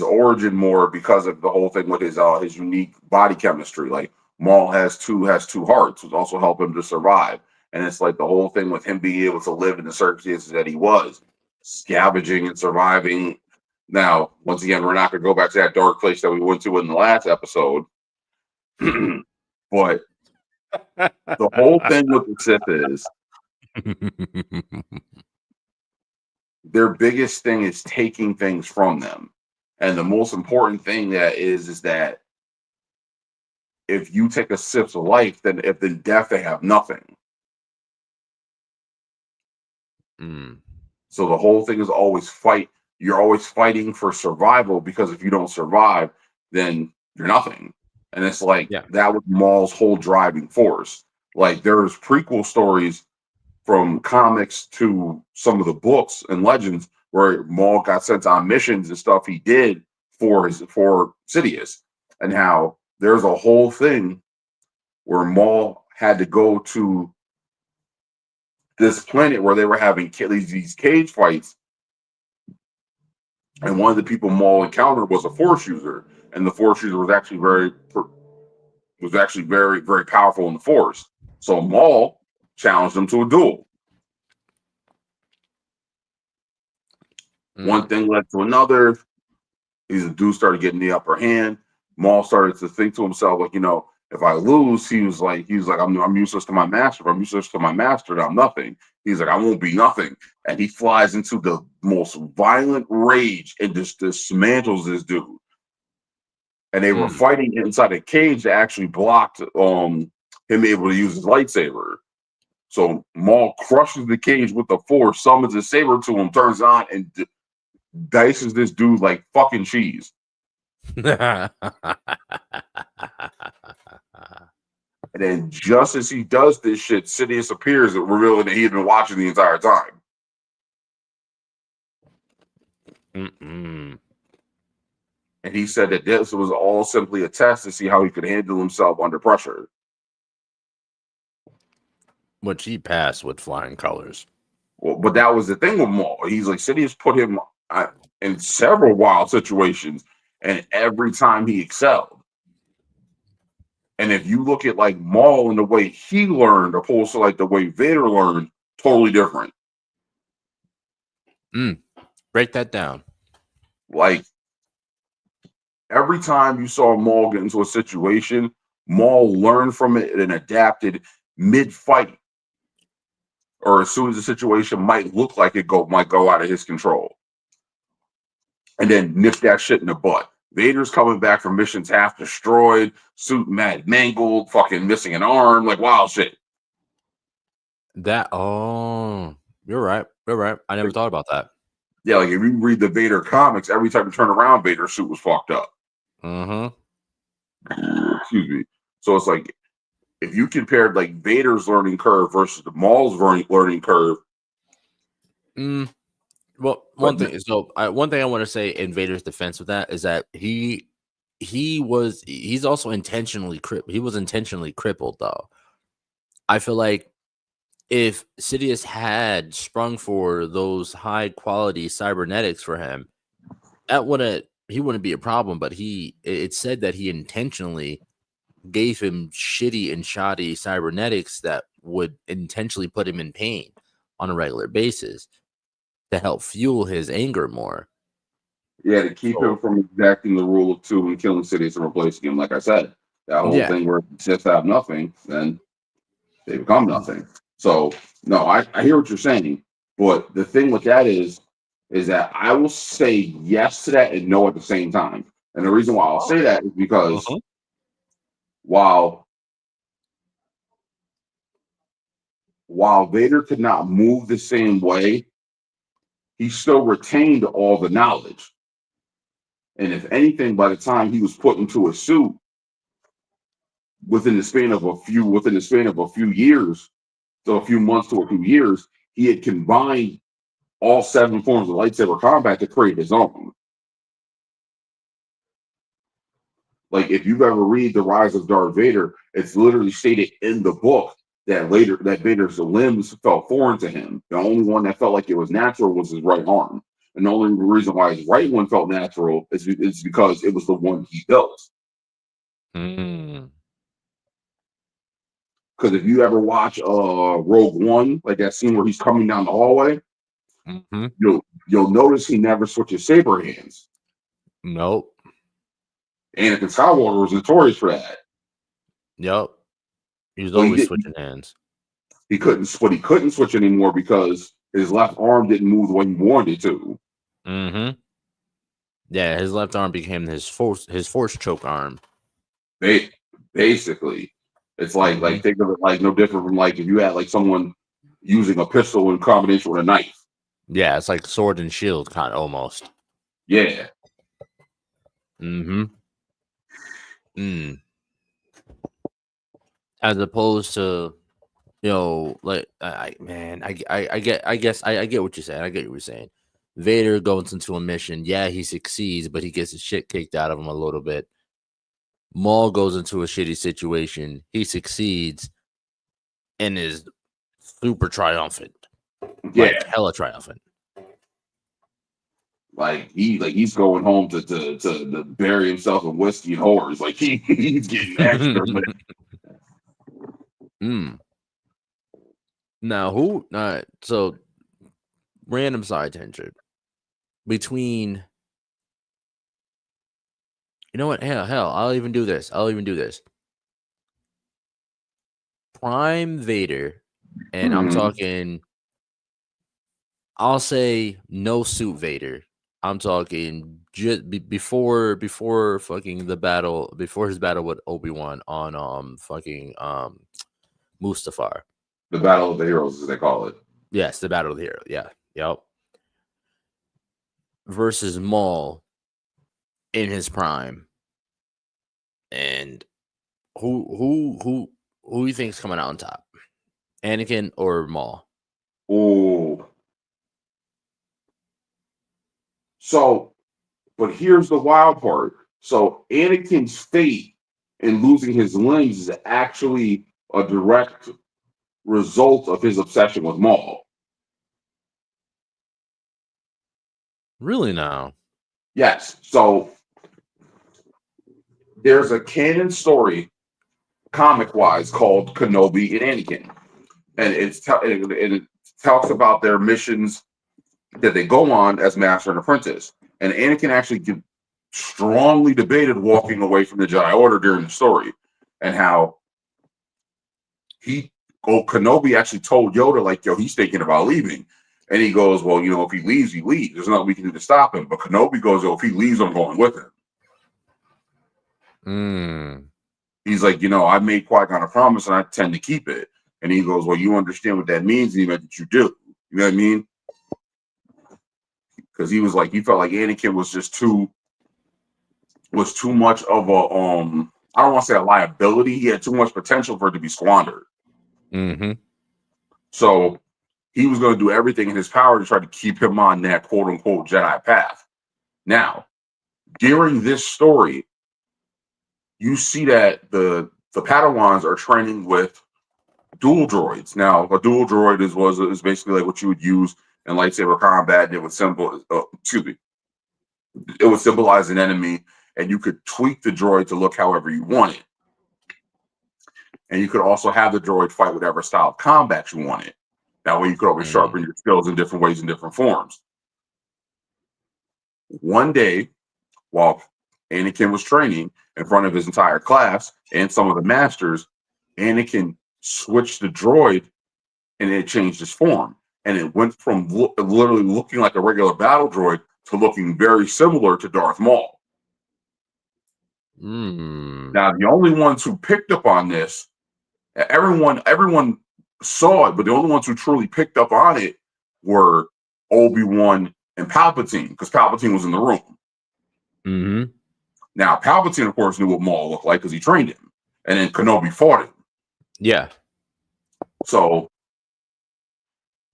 origin more because of the whole thing with his unique body chemistry. Like Maul has two hearts, which also help him to survive. And it's like the whole thing with him being able to live in the circumstances that he was, scavenging and surviving. Now, once again, we're not going to go back to that dark place that we went to in the last episode. But the whole thing with the Sith is their biggest thing is taking things from them. And the most important thing that is that if you take a Sith's life, then if the death, they have nothing. So the whole thing is always fight. You're always fighting for survival, because if you don't survive, then you're nothing. And it's like that was Maul's whole driving force. Like there's prequel stories from comics to some of the books and legends where Maul got sent on missions and stuff he did for Sidious, and how there's a whole thing where Maul had to go to this planet where they were having these cage fights, and one of the people Maul encountered was a Force user, and the Force user was actually very, very powerful in the Force. So Maul challenged him to a duel. One thing led to another. These dudes started getting the upper hand. Maul started to think to himself, like, if I lose, he was like, I'm useless to my master. If I'm useless to my master, then I'm nothing. He's like, I won't be nothing. And he flies into the most violent rage and just dismantles this dude. And they were fighting inside a cage that actually blocked him able to use his lightsaber. So Maul crushes the cage with the Force, summons his saber to him, turns on, and dices this dude like fucking cheese. And then just as he does this shit, Sidious appears, revealing that he had been watching the entire time. And he said that this was all simply a test to see how he could handle himself under pressure. Which he passed with flying colors. Well, but that was the thing with Maul. He's like, Sidious put him in several wild situations, and every time he excelled. And if you look at like Maul and the way he learned, opposed to like the way Vader learned, totally different. Break that down. Like every time you saw Maul get into a situation, Maul learned from it and adapted mid-fight, or as soon as the situation might look like it might go out of his control, and then nip that shit in the butt. Vader's coming back from missions half destroyed, suit mangled, fucking missing an arm, like wild shit. You're right. You're right. I never thought about that. Yeah, like if you read the Vader comics, every time you turn around, Vader's suit was fucked up. Mm-hmm. Excuse me. So it's like if you compared like Vader's learning curve versus the Maul's learning curve. Well, one thing I want to say in Vader's defense with that is that he's also intentionally crippled. He was intentionally crippled though. I feel like if Sidious had sprung for those high quality cybernetics for him, he wouldn't be a problem. But it said that he intentionally gave him shitty and shoddy cybernetics that would intentionally put him in pain on a regular basis to help fuel his anger more. Yeah, to keep him from exacting the rule of two and killing Sidious and replacing him. Like I said, that whole thing where Sith have nothing, then they become nothing. So no, I hear what you're saying, but the thing with that is that I will say yes to that and no at the same time. And the reason why I'll say that is because while Vader could not move the same way, he still retained all the knowledge. And if anything, by the time he was put into a suit, within the span of a few years, so a few months to a few years, he had combined all 7 forms of lightsaber combat to create his own. Like if you've ever read The Rise of Darth Vader, it's literally stated in the book that Vader's limbs felt foreign to him. The only one that felt like it was natural was his right arm. And the only reason why his right one felt natural is because it was the one he built. Because if you ever watch Rogue One, like that scene where he's coming down the hallway, you'll notice he never switches saber hands. Nope. Anakin Skywalker was notorious for that. Yep. He was always switching hands. He couldn't switch anymore because his left arm didn't move the way he wanted it to. Yeah, his left arm became his force choke arm. Basically, it's like think of it like no different from like if you had like someone using a pistol in combination with a knife. Yeah, it's like sword and shield kind of almost. Yeah. As opposed to, like I guess I get what you're saying. I get what you're saying. Vader goes into a mission. Yeah, he succeeds, but he gets his shit kicked out of him a little bit. Maul goes into a shitty situation. He succeeds and is super triumphant. Like hella triumphant. Like he's going home to bury himself in whiskey and whores. Like he's getting extra. Now so random side tangent between. You know what? Hell, I'll even do this. Prime Vader, and I'm talking. I'll say no suit Vader. I'm talking just before fucking the battle, before his battle with Obi-Wan on fucking Mustafar. The Battle of the Heroes, as they call it. Yes, the Battle of the Heroes. Yeah, yep. Versus Maul in his prime, and who do you think's coming out on top, Anakin or Maul? Oh. So, but here's the wild part. So Anakin's fate in losing his limbs is actually a direct result of his obsession with Maul. Really now? Yes. So there's a canon story, comic-wise, called Kenobi and Anakin. And it talks about their missions that they go on as master and apprentice. And Anakin actually strongly debated walking away from the Jedi Order during the story, and how Kenobi actually told Yoda, like, yo, he's thinking about leaving. And he goes, well, if he leaves, he leaves. There's nothing we can do to stop him. But Kenobi goes, if he leaves, I'm going with him. He's like, I made Qui-Gon a promise and I tend to keep it. And he goes, well, you understand what that means, and he meant that you do. You know what I mean? Because he felt like Anakin was just too much of a I don't want to say a liability. He had too much potential for it to be squandered. Mm-hmm. So he was going to do everything in his power to try to keep him on that quote unquote Jedi path. Now, during this story, you see that the Padawans are training with dual droids. Now, a dual droid is basically like what you would use in lightsaber combat, and it would symbolize an enemy, and you could tweak the droid to look however you wanted. And you could also have the droid fight whatever style of combat you wanted. That way you could always sharpen your skills in different ways, in different forms. One day, while Anakin was training in front of his entire class and some of the masters, Anakin switched the droid and it changed its form. And it went from literally looking like a regular battle droid to looking very similar to Darth Maul. Now, the only ones who picked up on this, everyone saw it, but the only ones who truly picked up on it were Obi-Wan and Palpatine, because Palpatine was in the room. Mm-hmm. Now, Palpatine, of course, knew what Maul looked like because he trained him, and then Kenobi fought him. Yeah. So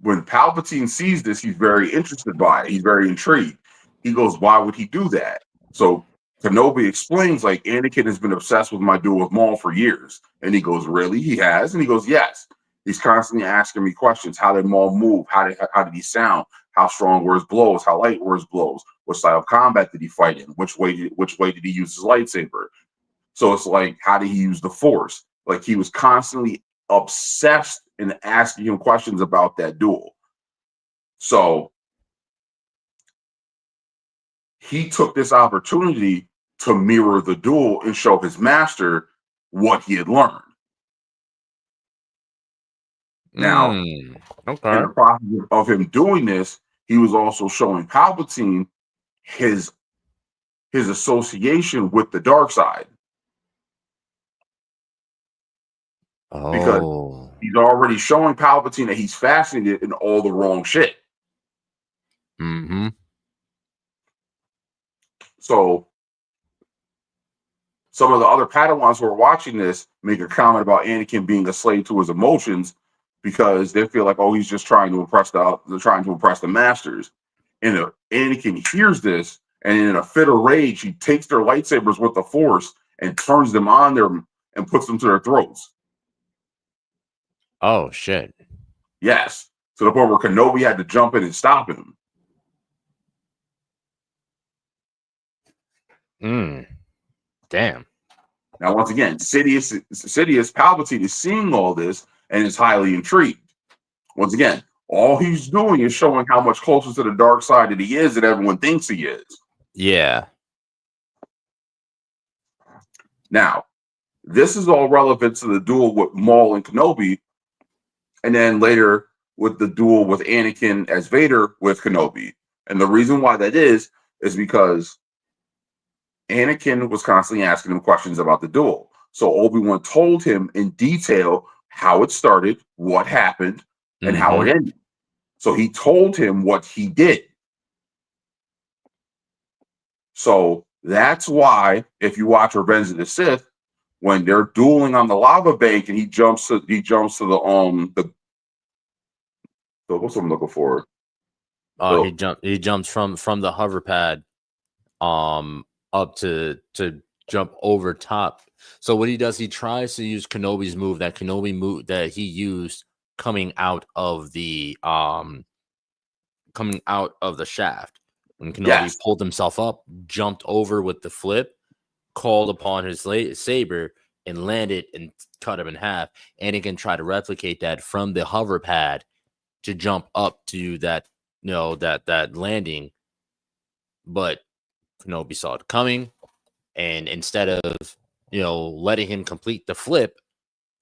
when Palpatine sees this, he's very interested by it. He's very intrigued. He goes, "Why would he do that?" So Kenobi explains, like, Anakin has been obsessed with my duel with Maul for years. And he goes, "Really? He has?" And he goes, "Yes. He's constantly asking me questions. How did Maul move? How did he sound? How strong were his blows? How light were his blows? What style of combat did he fight in? Which way did he use his lightsaber?" So it's like, how did he use the Force? Like, he was constantly obsessed in asking him questions about that duel. So he took this opportunity to mirror the duel and show his master what he had learned. Now, in the process of him doing this, he was also showing Palpatine his association with the dark side. Because he's already showing Palpatine that he's fascinated in all the wrong shit. Mm-hmm. So some of the other Padawans who are watching this make a comment about Anakin being a slave to his emotions because they feel like, oh, he's just trying to impress the masters. And Anakin hears this, and in a fit of rage, he takes their lightsabers with the Force and turns them on them and puts them to their throats. Oh, shit. Yes. To the point where Kenobi had to jump in and stop him. Damn. Now, once again, Sidious Palpatine is seeing all this and is highly intrigued. Once again, all he's doing is showing how much closer to the dark side that he is than everyone thinks he is. Yeah. Now, this is all relevant to the duel with Maul and Kenobi, and then later with the duel with Anakin as Vader with Kenobi. And the reason why that is because Anakin was constantly asking him questions about the duel. So Obi-Wan told him in detail how it started, what happened, and how it ended. So he told him what he did. So that's why, if you watch Revenge of the Sith, when they're dueling on the lava bank and he jumps to the what's I'm looking for? He jumps from the hover pad up to jump over top. So what he does, he tries to use Kenobi's move that he used coming out of the shaft. When Kenobi pulled himself up, jumped over with the flip, called upon his saber and landed and cut him in half. Anakin tried to replicate that from the hover pad to jump up to that, that landing, but Kenobi saw it coming, and instead of letting him complete the flip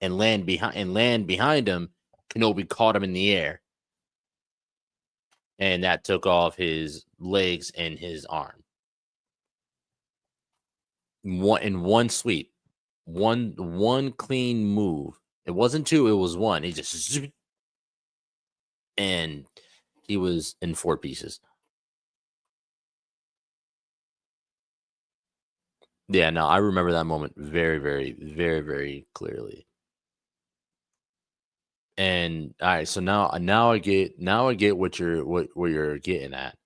and land behind him, Kenobi caught him in the air, and that took off his legs and his arm. One sweep, one clean move. It wasn't two, it was one. He just and he was in 4 pieces. Yeah, no, I remember that moment very, very, very, very clearly. And all right, so now I get what you're getting at.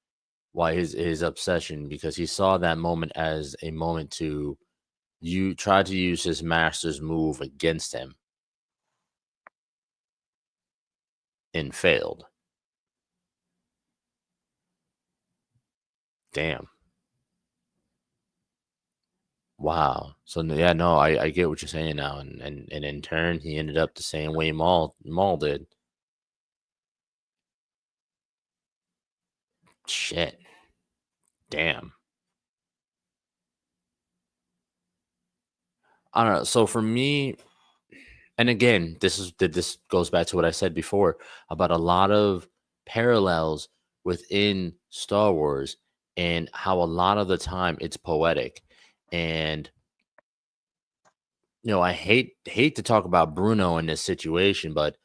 Why his obsession, because he saw that moment as a moment to you try to use his master's move against him and failed. Damn. Wow. So yeah, no, I get what you're saying now, and in turn he ended up the same way Maul did. Shit. Damn. I don't know. So for me, and again, this goes back to what I said before about a lot of parallels within Star Wars and how a lot of the time it's poetic. And I hate to talk about Bruno in this situation, but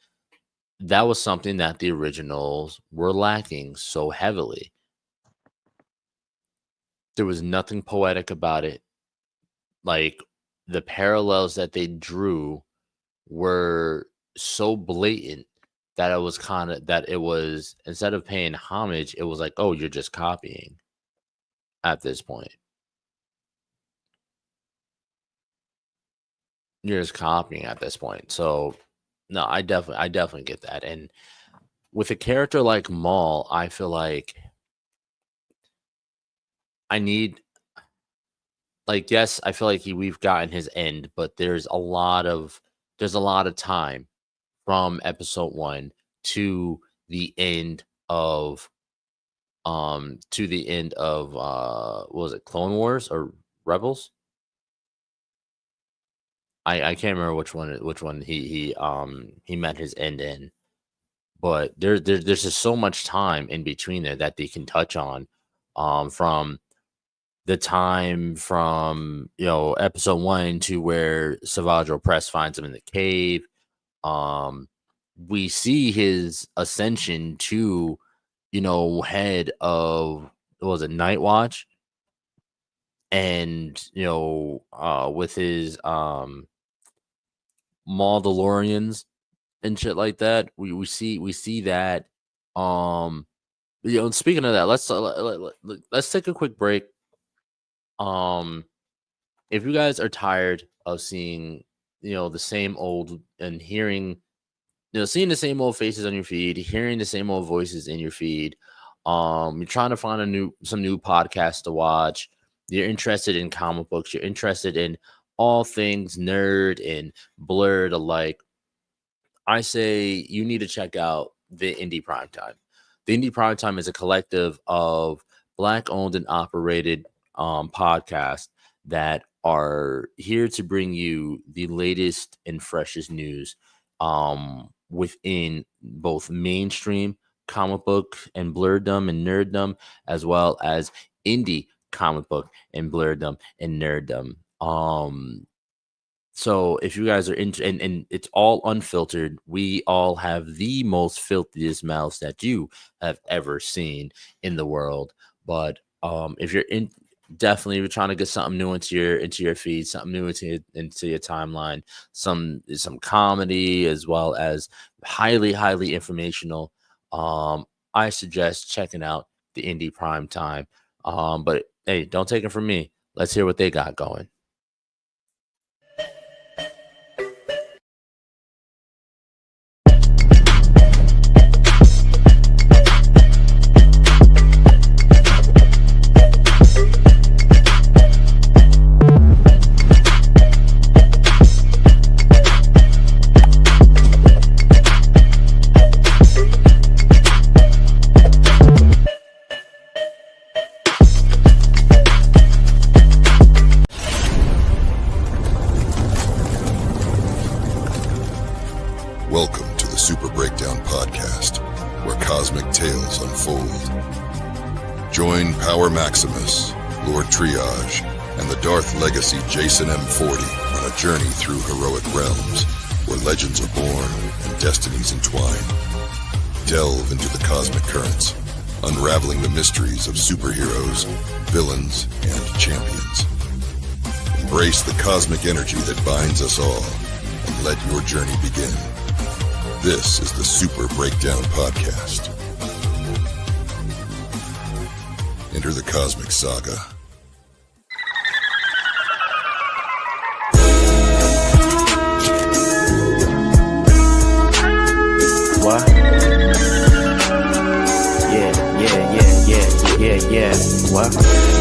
that was something that the originals were lacking so heavily. There was nothing poetic about it. Like, the parallels that they drew were so blatant that it was, instead of paying homage, it was like, oh, you're just copying at this point. You're just copying at this point. So no, I definitely get that. And with a character like Maul, I feel like I need, like, yes, I feel like we've gotten his end, but there's a lot of time from episode 1 to the end of what was it, Clone Wars or Rebels? I can't remember which one he met his end in, but there's just so much time in between there that they can touch on, from the time from episode 1 to where Savage Opress finds him in the cave. We see his ascension to head of, what was it, Night Watch, and with his Maudalorians and shit like that. We see that. Speaking of that, let's take a quick break. If you guys are tired of seeing the same old and hearing seeing the same old faces on your feed, hearing the same old voices in your feed, you're trying to find some new podcasts to watch, you're interested in comic books, you're interested in all things nerd and blurred alike, I say you need to check out the Indie Primetime. The Indie Primetime is a collective of Black-owned and operated podcasts that are here to bring you the latest and freshest news within both mainstream comic book and blurredom and nerddom, as well as indie comic book and blurredom and nerddom. So if you guys are into, and it's all unfiltered, we all have the most filthiest mouths that you have ever seen in the world. But if you're definitely you're trying to get something new into your feed, something new into your timeline, some comedy, as well as highly informational, I suggest checking out the Indie Primetime. But hey, don't take it from me. Let's hear what they got going. Welcome to the Super Breakdown Podcast, where cosmic tales unfold. Join Power Maximus, Lord Triage, and the Darth Legacy Jason M40 on a journey through heroic realms where legends are born and destinies entwine. delve into the cosmic currents, unraveling the mysteries of superheroes, villains, and champions. Embrace the cosmic energy that binds us all, and let your journey begin. This is the Super Breakdown Podcast. Enter the cosmic saga. What? Yeah. What?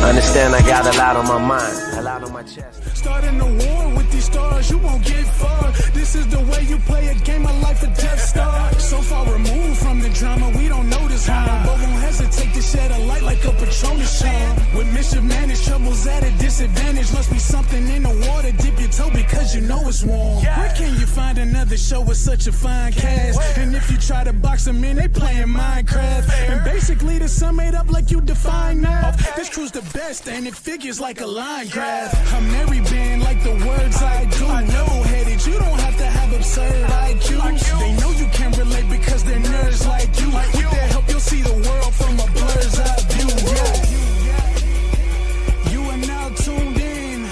Understand I got a lot on my mind, a lot on my chest. Starting a war with these stars, you won't get far. This is the way you play a game of life or death star. So far removed from the drama, we don't notice harm, but won't hesitate to shed a light like a Patronus charm. With mischief managed, troubles at a disadvantage. Must be something in the water, dip your toe because you know it's warm. Where can you find another show with such a fine cast? And if you try to box them in, they playing Minecraft. And basically the sum made up like you define now. This crew's the best and it figures like a line graph. I'm Mary band like the words I do. Level-headed, you don't have to have absurd IQs. They know you can relate because they're nerds like you. With their help, you'll see the world from a blur's eye view. Yeah. You are now tuned in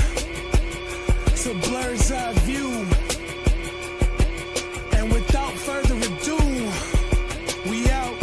to Blur's Eye View. And without further ado, we out.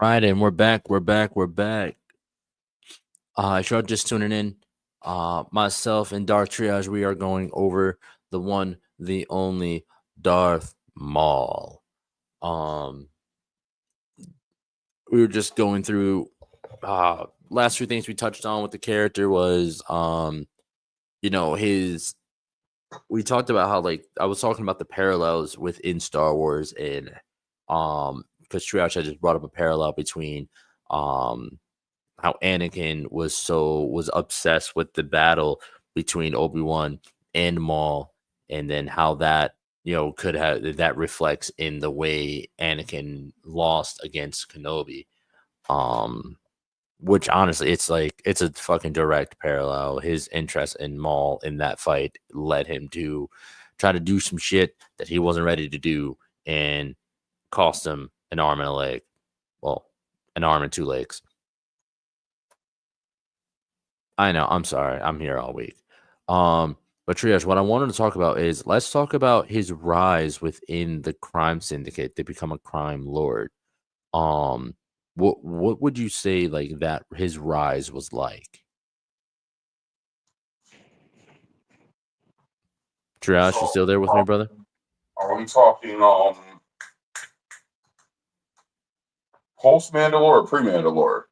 Right, and we're back. If you're just tuning in, myself and Darth Triage, we are going over the one, the only Darth Maul. We were just going through last few things we touched on with the character was we talked about how, like, I was talking about the parallels within Star Wars, and because Triage had just brought up a parallel between how Anakin was obsessed with the battle between Obi-Wan and Maul, and then how that could have that reflects in the way Anakin lost against Kenobi. Which honestly, it's a fucking direct parallel. His interest in Maul in that fight led him to try to do some shit that he wasn't ready to do, and cost him an arm and a leg. Well, an arm and two legs. I know. I'm sorry. I'm here all week. But Triage, what I wanted to talk about is, let's talk about his rise within the crime syndicate to become a crime lord. What would you say like that his rise was like? Triage, you still there with me, brother? Are we talking post Mandalore or pre Mandalore?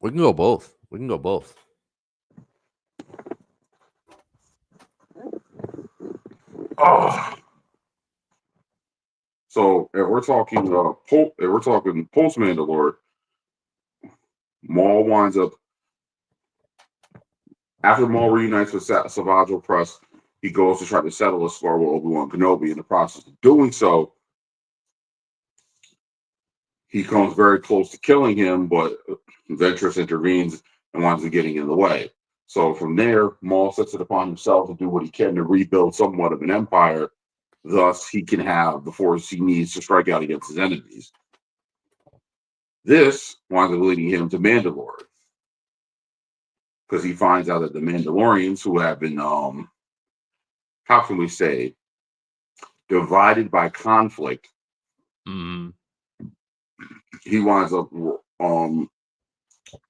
We can go both. So if we're talking post Mandalore, Maul winds up after Maul reunites with Savage Opress. He goes to try to settle a score with Obi-Wan Kenobi. In the process of doing so, he comes very close to killing him, but Ventress intervenes and winds up getting in the way. So from there, Maul sets it upon himself to do what he can to rebuild somewhat of an empire. Thus, he can have the force he needs to strike out against his enemies. This winds up leading him to Mandalore, because he finds out that the Mandalorians, who have been, how can we say, divided by conflict, he winds up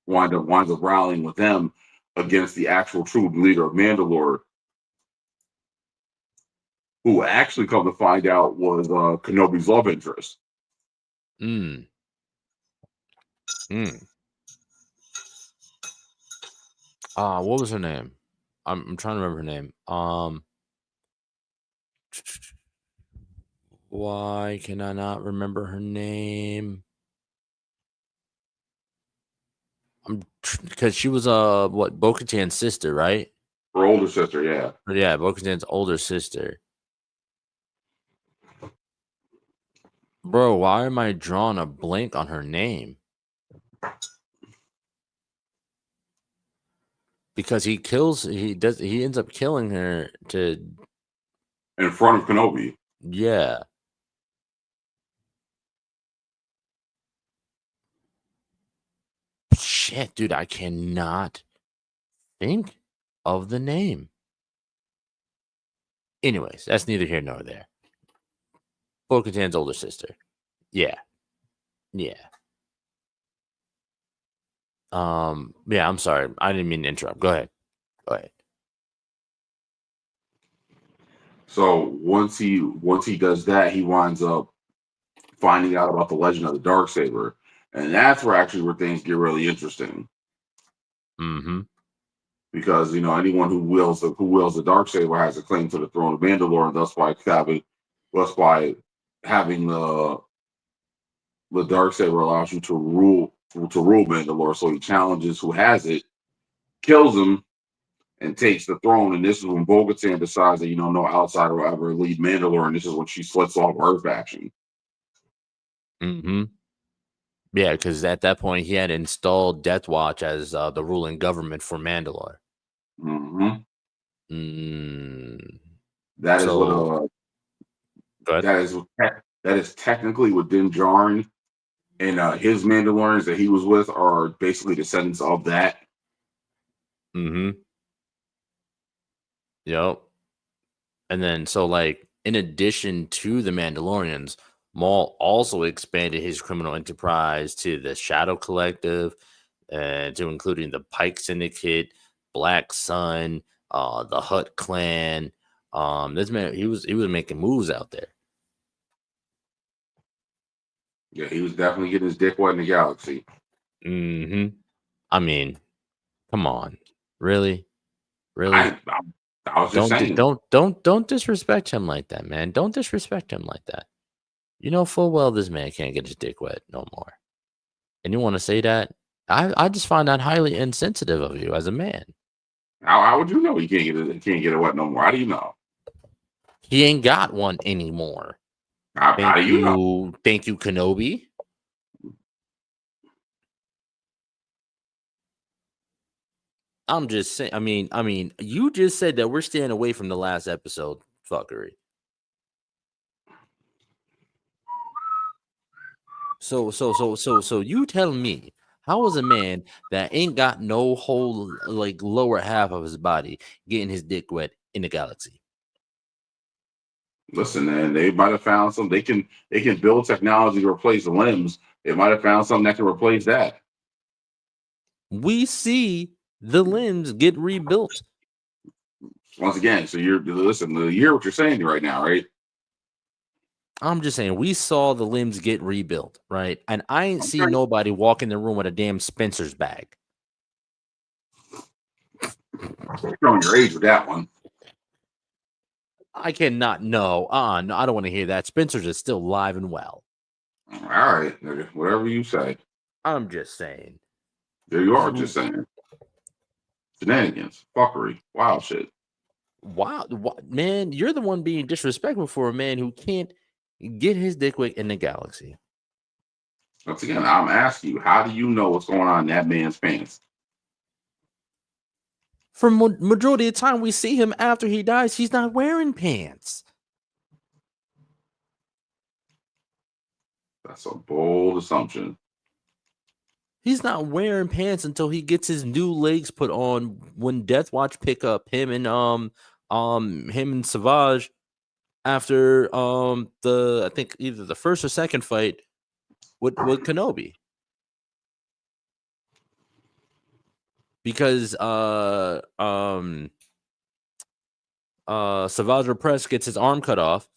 rallying with them against the actual true leader of Mandalore, who actually come to find out was Kenobi's love interest. Mm. What was her name? I'm trying to remember her name. Why can I not remember her name? Because she was what, Bo-Katan's sister, right? Her older sister, yeah. Yeah, Bo-Katan's older sister. Bro, why am I drawing a blank on her name? Because he ends up killing her In front of Kenobi. Yeah. Shit, dude, I cannot think of the name. Anyways, that's neither here nor there. Bo-Katan's older sister. Yeah. Yeah, I'm sorry. I didn't mean to interrupt. Go ahead. So once he does that, he winds up finding out about the legend of the Darksaber. And that's where things get really interesting. Mm-hmm. Because anyone who wields the Darksaber has a claim to the throne of Mandalore, and thus why having the Darksaber allows you to rule Mandalore. So he challenges who has it, kills him, and takes the throne. And this is when Bo-Katan decides that no outsider will ever lead Mandalore, and this is when she splits off her faction. Mm-hmm. Yeah, because at that point he had installed Death Watch as the ruling government for Mandalore. Mm-hmm. Mm. That is what that is technically what Din Djarin and his Mandalorians that he was with are basically descendants of that. Mm-hmm. Yep. And then in addition to the Mandalorians, Maul also expanded his criminal enterprise to the Shadow Collective, to including the Pike Syndicate, Black Sun, the Hutt Clan. This man, he was making moves out there. Yeah, he was definitely getting his dick wet in the galaxy. Mm-hmm. I mean, come on, really? I was just saying. Don't disrespect him like that, man. Don't disrespect him like that. You know full well this man can't get his dick wet no more. And you want to say that? I just find that highly insensitive of you as a man. How would you know he can't get it wet no more? How do you know? He ain't got one anymore. How do you know? Thank you, Kenobi. I'm just saying. I mean, you just said that we're staying away from the last episode fuckery. So you tell me, how is a man that ain't got no whole lower half of his body getting his dick wet in the galaxy? Listen, man, they might have found some. They can build technology to replace the limbs. They might have found something that can replace that. We see the limbs get rebuilt. Once again, so you hear what you're saying right now, right? I'm just saying, we saw the limbs get rebuilt, right? And I ain't seen nobody walk in the room with a damn Spencer's bag. You're showing your age with that one. I cannot. No, no, I don't want to hear that. Spencer's is still alive and well. All right, nigga, whatever you say. I'm just saying. There you are, just saying. Shenanigans, fuckery, wild shit. Wow, man, you're the one being disrespectful for a man who can't get his dick wet in the galaxy. Once again, I'm asking you, how do you know what's going on in that man's pants? For majority of the time we see him after he dies, he's not wearing pants. That's a bold assumption. He's not wearing pants until he gets his new legs put on when Death Watch pick up him and Savage after I think either the first or second fight with Kenobi. because Savage Press gets his arm cut off,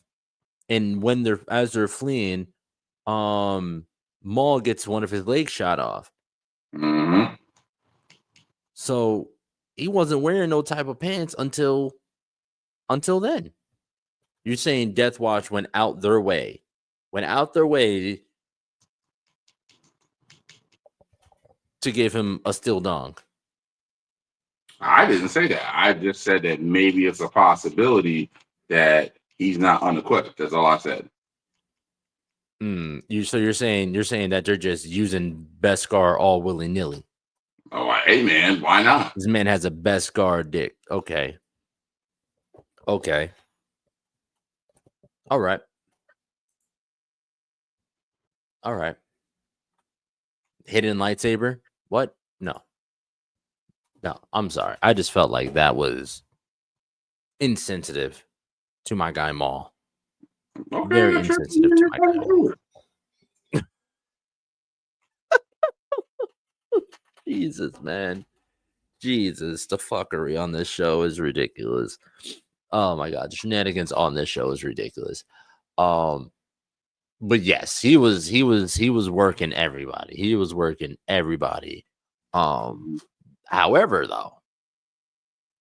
and when they're fleeing, Maul gets one of his legs shot off. Mm-hmm. So he wasn't wearing no type of pants until then. You're saying Death Watch went out their way to give him a steel dong. I didn't say that. I just said that maybe it's a possibility that he's not unequipped. That's all I said. You're saying that they're just using Beskar all willy-nilly. Oh, hey man, why not? This man has a Beskar dick. Okay. All right. Hidden lightsaber? What? No, I'm sorry. I just felt like that was insensitive to my guy Maul. Okay, Very insensitive to my guy Maul. Jesus, man. Jesus, the fuckery on this show is ridiculous. Oh my god, the shenanigans on this show is ridiculous. But yes, he was working everybody. He was working everybody. However, though,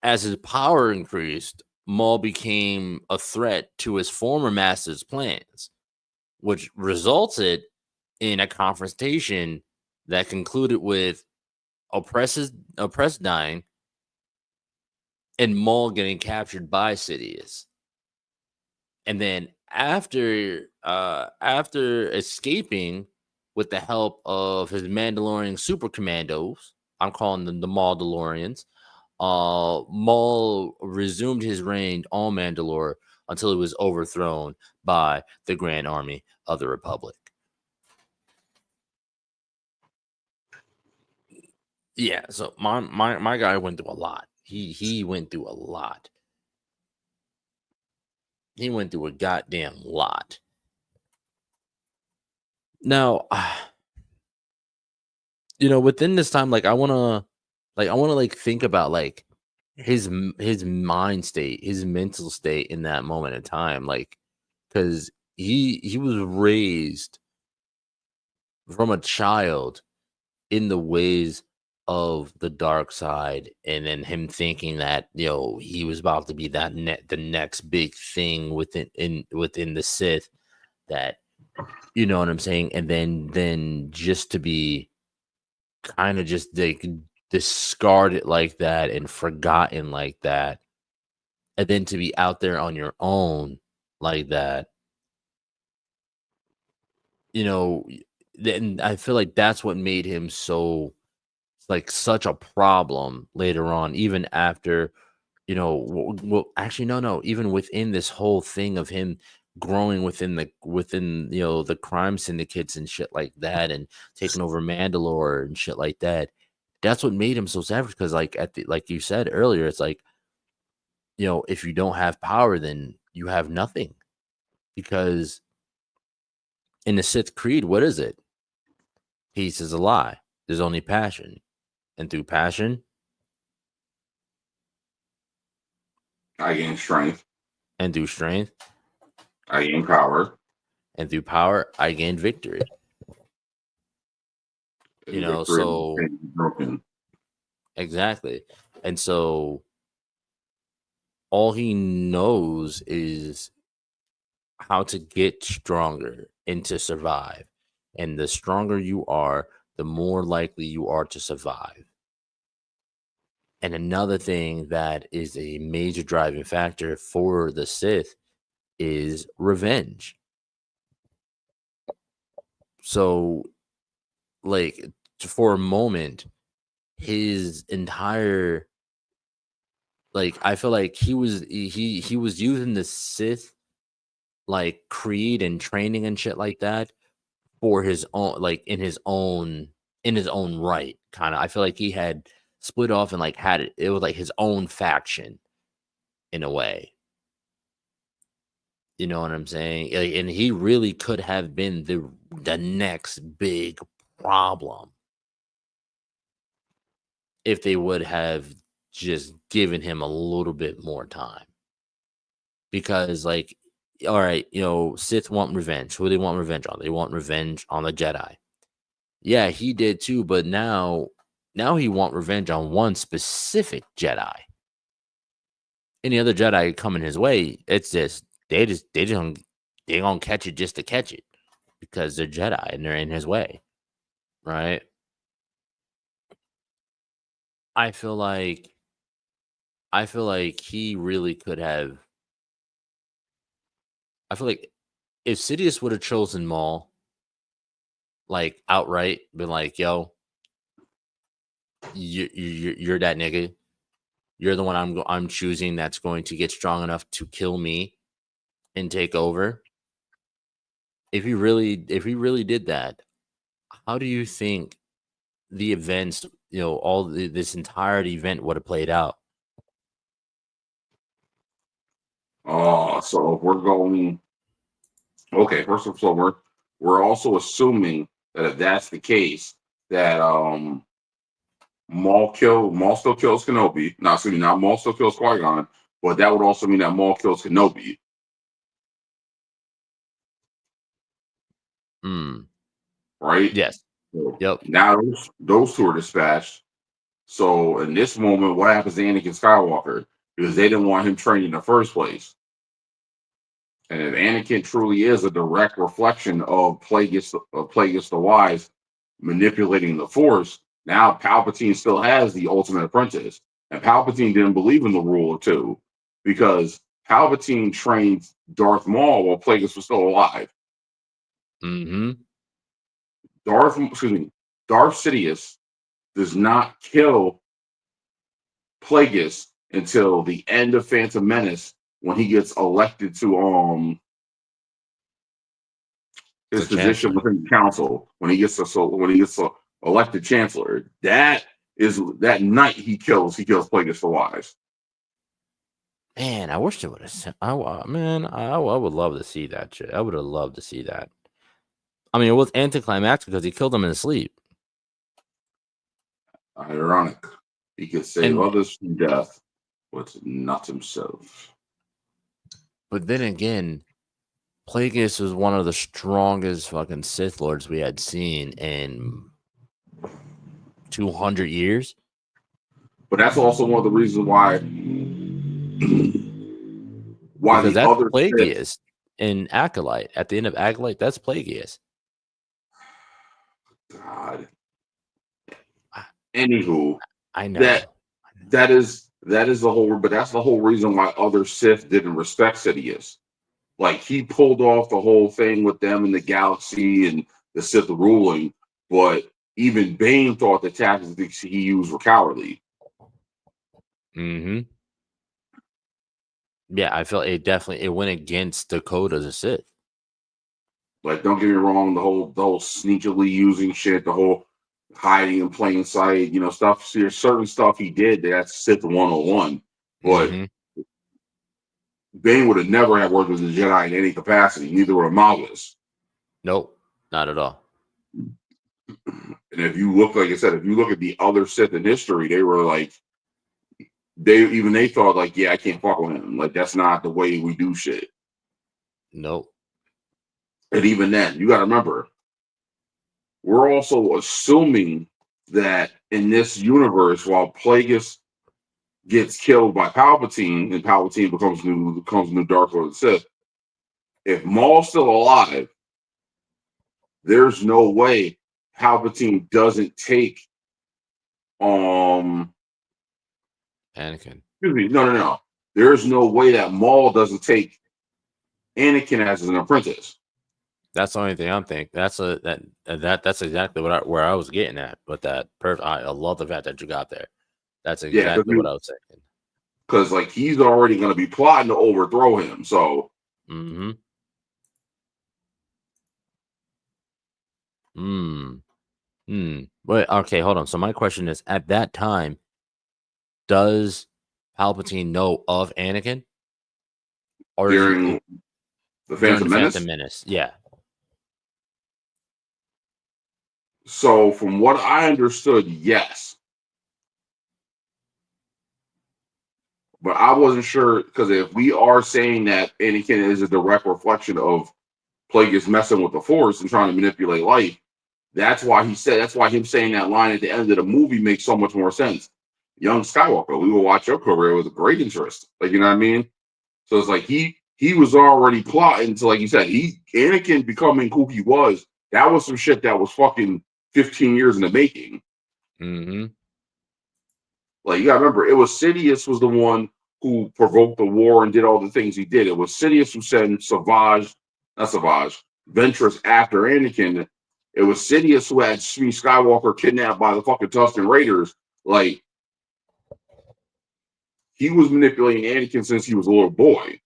as his power increased, Maul became a threat to his former master's plans, which resulted in a confrontation that concluded with oppressed dying and Maul getting captured by Sidious. And then after escaping with the help of his Mandalorian super commandos, I'm calling them the Maul-Delorians, Maul resumed his reign on Mandalore until he was overthrown by the Grand Army of the Republic. Yeah, so my guy went through a lot. He went through a lot. He went through a goddamn lot. Now, within this time, I wanna think about his mind state, his mental state in that moment in time, because he was raised from a child in the ways of the dark side, and then him thinking that he was about to be the next big thing within the Sith, that you know what I'm saying, and then just to be kind of just discarded like that and forgotten like that, and then to be out there on your own like that, then I feel like that's what made him so such a problem later on, even after, actually, no, even within this whole thing of him growing within the crime syndicates and shit like that, and taking over Mandalore and shit like that. That's what made him so savage, because like you said earlier, it's if you don't have power, then you have nothing, because in the Sith Creed, what is it? Peace is a lie. There's only passion. And through passion, I gain strength. And through strength, I gain power. And through power, I gain victory. So broken. Exactly. And so all he knows is how to get stronger and to survive. And the stronger you are, the more likely you are to survive. And another thing that is a major driving factor for the Sith is revenge. So, for a moment, his entire, I feel like he was using the Sith, creed and training and shit like that for his own, in his own right, kind of. I feel like he had split off and had it was his own faction in a way. You know what I'm saying? And he really could have been the next big problem. if they would have just given him a little bit more time. Because, like, all right, Sith want revenge. Who do they want revenge on? They want revenge on the Jedi. Yeah, he did too, but now he want revenge on one specific Jedi. Any other Jedi coming his way, it's just they gonna catch it just to catch it because they're Jedi and they're in his way, right? I feel like he really could have. I feel like if Sidious would have chosen Maul, like outright, been like, "Yo, you're that nigga. You're the one I'm choosing that's going to get strong enough to kill me and take over." If he really did that, how do you think the events, this entire event would have played out? So if we're going, okay, first of all, we're also assuming that if that's the case, that Maul still kills Kenobi. Not excuse me, not Maul still kills Qui-Gon, but that would also mean that Maul kills Kenobi. Right? Yes. So Yep. now those two are dispatched. So in this moment, what happens to Anakin Skywalker? Because they didn't want him trained in the first place. And if Anakin truly is a direct reflection of Plagueis the Wise manipulating the Force, now Palpatine still has the ultimate apprentice. And Palpatine didn't believe in the rule of two because Palpatine trained Darth Maul while Plagueis was still alive. Mm-hmm. Darth Sidious does not kill Plagueis until the end of Phantom Menace when he gets elected to his position within the council. When he gets elected chancellor, that night he kills Plagueis the Wise. Man, I wish they would have. I would love to see that shit. I would have loved to see that. I mean, it was anticlimactic because he killed him in his sleep. Ironic. He could save others from death, but not himself. But then again, Plagueis was one of the strongest fucking Sith Lords we had seen in 200 years. But that's also one of the reasons why because the that's other Plagueis Sith, in Acolyte. At the end of Acolyte, that's Plagueis. God. Anywho, I know that is the whole, but that's the whole reason why other Sith didn't respect Sidious. Like he pulled off the whole thing with them in the galaxy and the Sith ruling, but even Bane thought the tactics he used were cowardly. Mm-hmm. Yeah, I felt it went against the code of the Sith. Like, don't get me wrong, the whole sneakily using shit, the whole hiding in plain sight, stuff. There's certain stuff he did that's Sith 101, but Bane would have never had worked with the Jedi in any capacity. Neither would have Malgus. Nope, not at all. And if you look, like I said, if you look at the other Sith in history, they were like, they thought like, yeah, I can't fuck with him. Like that's not the way we do shit. Nope. And even then, you got to remember, we're also assuming that in this universe, while Plagueis gets killed by Palpatine and Palpatine becomes new Dark Lord of the Sith, if Maul's still alive, there's no way Palpatine doesn't take Anakin. Excuse me, no. There's no way that Maul doesn't take Anakin as an apprentice. That's the only thing I'm thinking. That's exactly where I was getting at. But I love the fact that you got there. That's exactly what I was saying. Because like he's already going to be plotting to overthrow him. So. Wait. Okay. Hold on. So my question is: at that time, does Palpatine know of Anakin? Or during the Phantom Menace? Yeah. So from what I understood, yes. But I wasn't sure because if we are saying that Anakin is a direct reflection of Plagueis messing with the Force and trying to manipulate life, that's why him saying that line at the end of the movie makes so much more sense. Young Skywalker, we will watch your career with a great interest. Like, you know what I mean? So it's like he was already plotting to, like you said, Anakin becoming who he was. That was some shit that was fucking 15 years in the making. Mm-hmm. Like, you gotta remember, it was Sidious was the one who provoked the war and did all the things he did. It was Sidious who sent Ventress after Anakin. It was Sidious who had Shmi Skywalker kidnapped by the fucking Tusken Raiders. Like, he was manipulating Anakin since he was a little boy.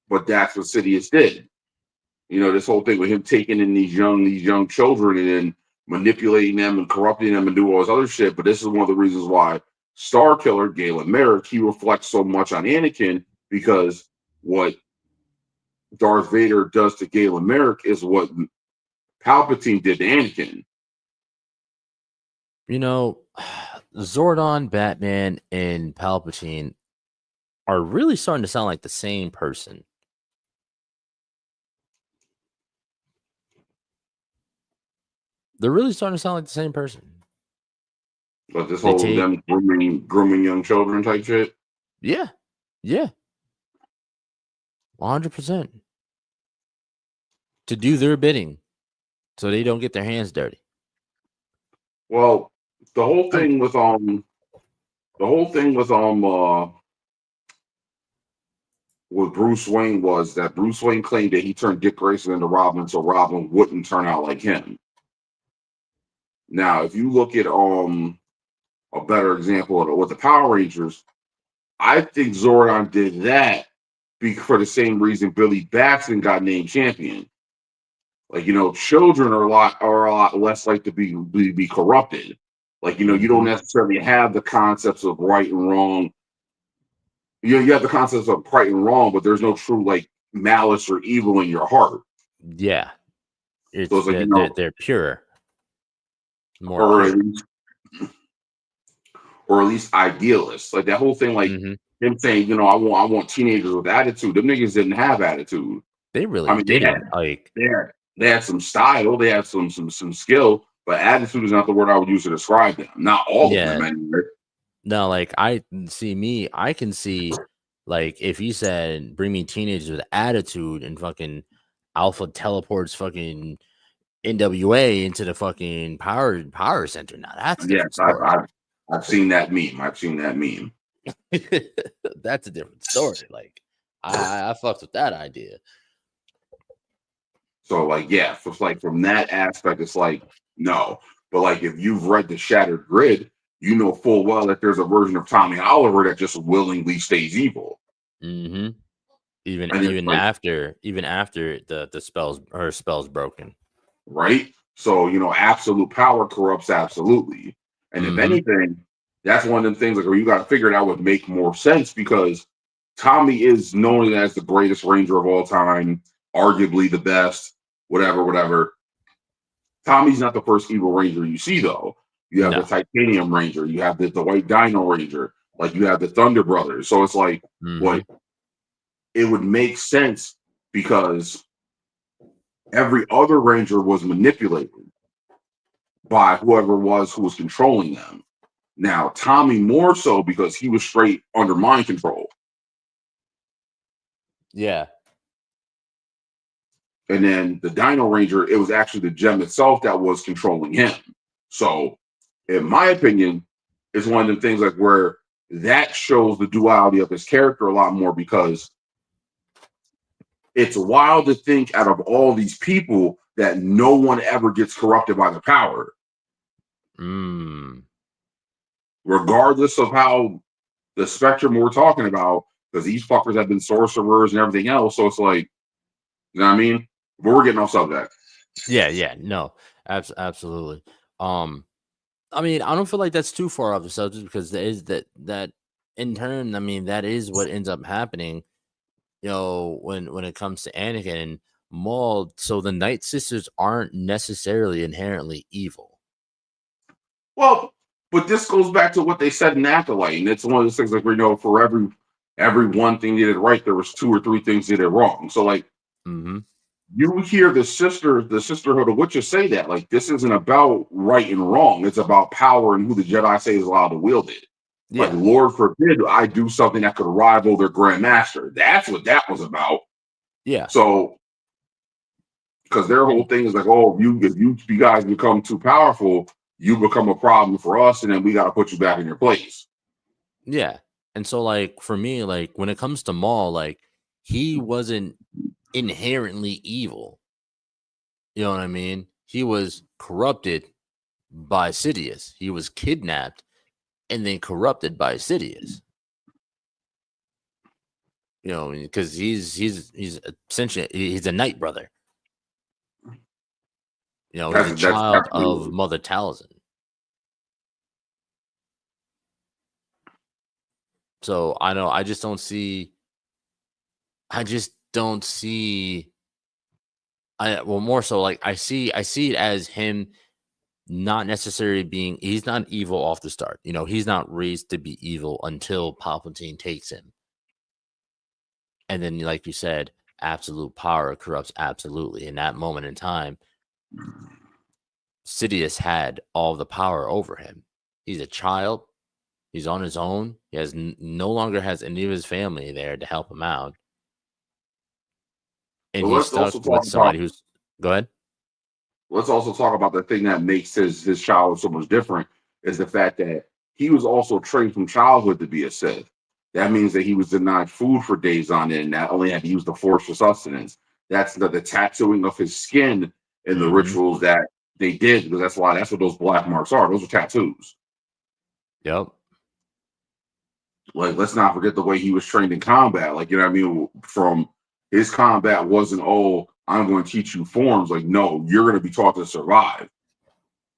But that's what Sidious did. You know, this whole thing with him taking in these young children and then manipulating them and corrupting them and doing all this other shit. But this is one of the reasons why Star Killer Galen Merrick, he reflects so much on Anakin, because what Darth Vader does to Galen Merrick is what Palpatine did to Anakin. You know, Zordon, Batman, and Palpatine are really starting to sound like the same person. They're really starting to sound like the same person. But this whole them grooming young children type shit. Yeah. 100%. To do their bidding, so they don't get their hands dirty. Well, the whole thing with Bruce Wayne was that Bruce Wayne claimed that he turned Dick Grayson into Robin so Robin wouldn't turn out like him. Now, if you look at a better example with the Power Rangers, I think Zordon did that for the same reason Billy Batson got named champion. Like, you know, children are a lot less like to be corrupted. Like, you know, you don't necessarily have the concepts of right and wrong. You have the concepts of right and wrong, but there's no true like malice or evil in your heart. Yeah, it's like, they're pure, or at least idealists. Like that whole thing, like him saying, you know, I want teenagers with attitude. Them niggas didn't have attitude. They really didn't. They had some style, they had some skill, but attitude is not the word I would use to describe them. Not all of them anyway. No, like I can see like if you said bring me teenagers with attitude and fucking Alpha teleports fucking NWA into the fucking power center. Now that's a different story. I've seen that meme. That's a different story. Like I fucked with that idea. So like, yeah, it's like from that aspect, it's like no. But like if you've read the Shattered Grid, you know full well that there's a version of Tommy Oliver that just willingly stays evil. Even after the spell's broken. Right? So, you know, absolute power corrupts absolutely. And if anything, that's one of them things like where you got to figure it out would make more sense, because Tommy is known as the greatest ranger of all time, arguably the best, whatever. Tommy's not the first evil ranger you see, though. You have the Titanium Ranger, you have the White Dino Ranger, like you have the Thunder Brothers. So it's like, what it would make sense because every other ranger was manipulated by whoever who was controlling them. Now, Tommy more so because he was straight under mind control. Yeah. And then the Dino Ranger, it was actually the gem itself that was controlling him. So, in my opinion, it's one of the things like where that shows the duality of his character a lot more, because it's wild to think out of all these people that no one ever gets corrupted by the power. Regardless of how the spectrum we're talking about, because these fuckers have been sorcerers and everything else. So it's like, you know what I mean? But we're getting off subject. Yeah. No, absolutely. I mean, I don't feel like that's too far off the subject, because there is that in turn, I mean, that is what ends up happening, you know, when it comes to Anakin and Maul. So the Night Sisters aren't necessarily inherently evil. Well, But this goes back to what they said in Acolyte, and it's one of those things like we know for every one thing they did right, there was 2 or 3 things they did wrong. So like you hear the sisterhood of witches say that like this isn't about right and wrong; it's about power and who the Jedi say is allowed to wield it. Yeah. Like Lord forbid I do something that could rival their Grand Master. That's what that was about. Yeah. So because their whole thing is like, oh, if you guys become too powerful, you become a problem for us, and then we got to put you back in your place. Yeah. And so, like, for me, like, when it comes to Maul, like, he wasn't inherently evil. You know what I mean? He was corrupted by Sidious. He was kidnapped and then corrupted by Sidious. You know, because he's essentially he's a Night Brother. You know, he's a child of Mother Talzin. So I know I just don't see. More so like I see it as him not necessarily being. He's not evil off the start. You know, he's not raised to be evil until Palpatine takes him. And then, like you said, absolute power corrupts absolutely. In that moment in time, Sidious had all the power over him. He's a child. He's on his own. He has no longer has any of his family there to help him out. And he's stuck with somebody who's... Go ahead. Let's also talk about the thing that makes his childhood so much different is the fact that he was also trained from childhood to be a Sith. That means that he was denied food for days on end, and not only had to use the Force for sustenance. That's the tattooing of his skin and the rituals that they did, because that's what those black marks are. Those are tattoos. Yep. Like, let's not forget the way he was trained in combat. Like, you know what I mean? From his combat wasn't, oh, I'm going to teach you forms. Like, no, you're going to be taught to survive.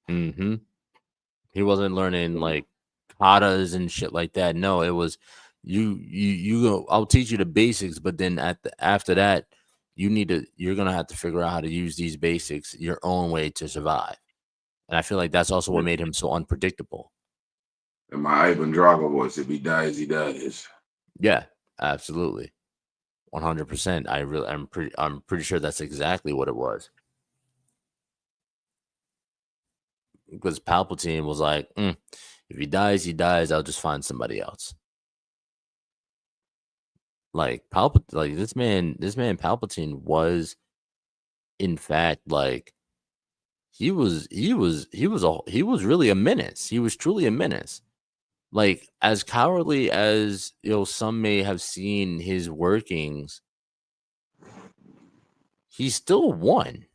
He wasn't learning like katas and shit like that. No, it was you go. I'll teach you the basics, but then after that, you're gonna have to figure out how to use these basics your own way to survive. And I feel like that's also what made him so unpredictable. And my Ivan Drago voice, if he dies, he dies. Yeah, absolutely. 100%. I'm pretty sure that's exactly what it was. Because Palpatine was like, if he dies, he dies. I'll just find somebody else. Like this man Palpatine was, in fact, like he was really a menace. He was truly a menace. Like, as cowardly as some may have seen his workings, he still won.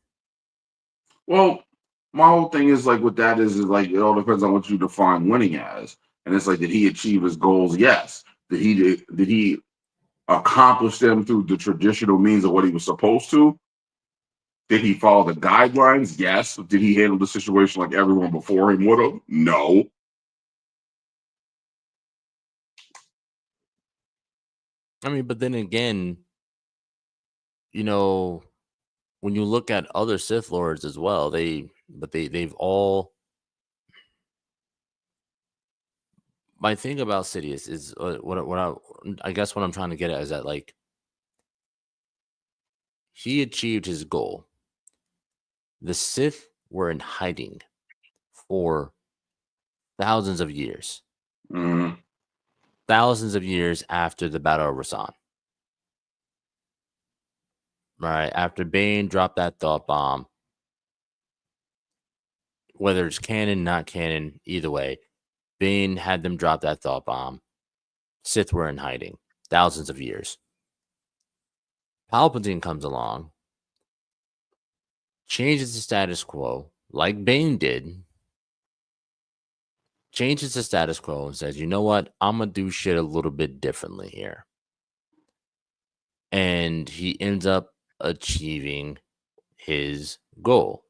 Well, my whole thing is like with that is like it all depends on what you define winning as. And it's like, did he achieve his goals? Yes. Did he accomplish them through the traditional means of what he was supposed to? Did he follow the guidelines? Yes. Did he handle the situation like everyone before him would have? No. I mean, but then again, when you look at other Sith Lords as well, they've all. My thing about Sidious is I guess what I'm trying to get at is that, like, he achieved his goal. The Sith were in hiding for thousands of years. Thousands of years after the Battle of Rasan. Right, after Bane dropped that thought bomb, whether it's canon, not canon, either way, Bane had them drop that thought bomb. Sith were in hiding thousands of years. Palpatine comes along, changes the status quo, like Bane did. Changes the status quo and says, you know what? I'm going to do shit a little bit differently here. And he ends up achieving his goal.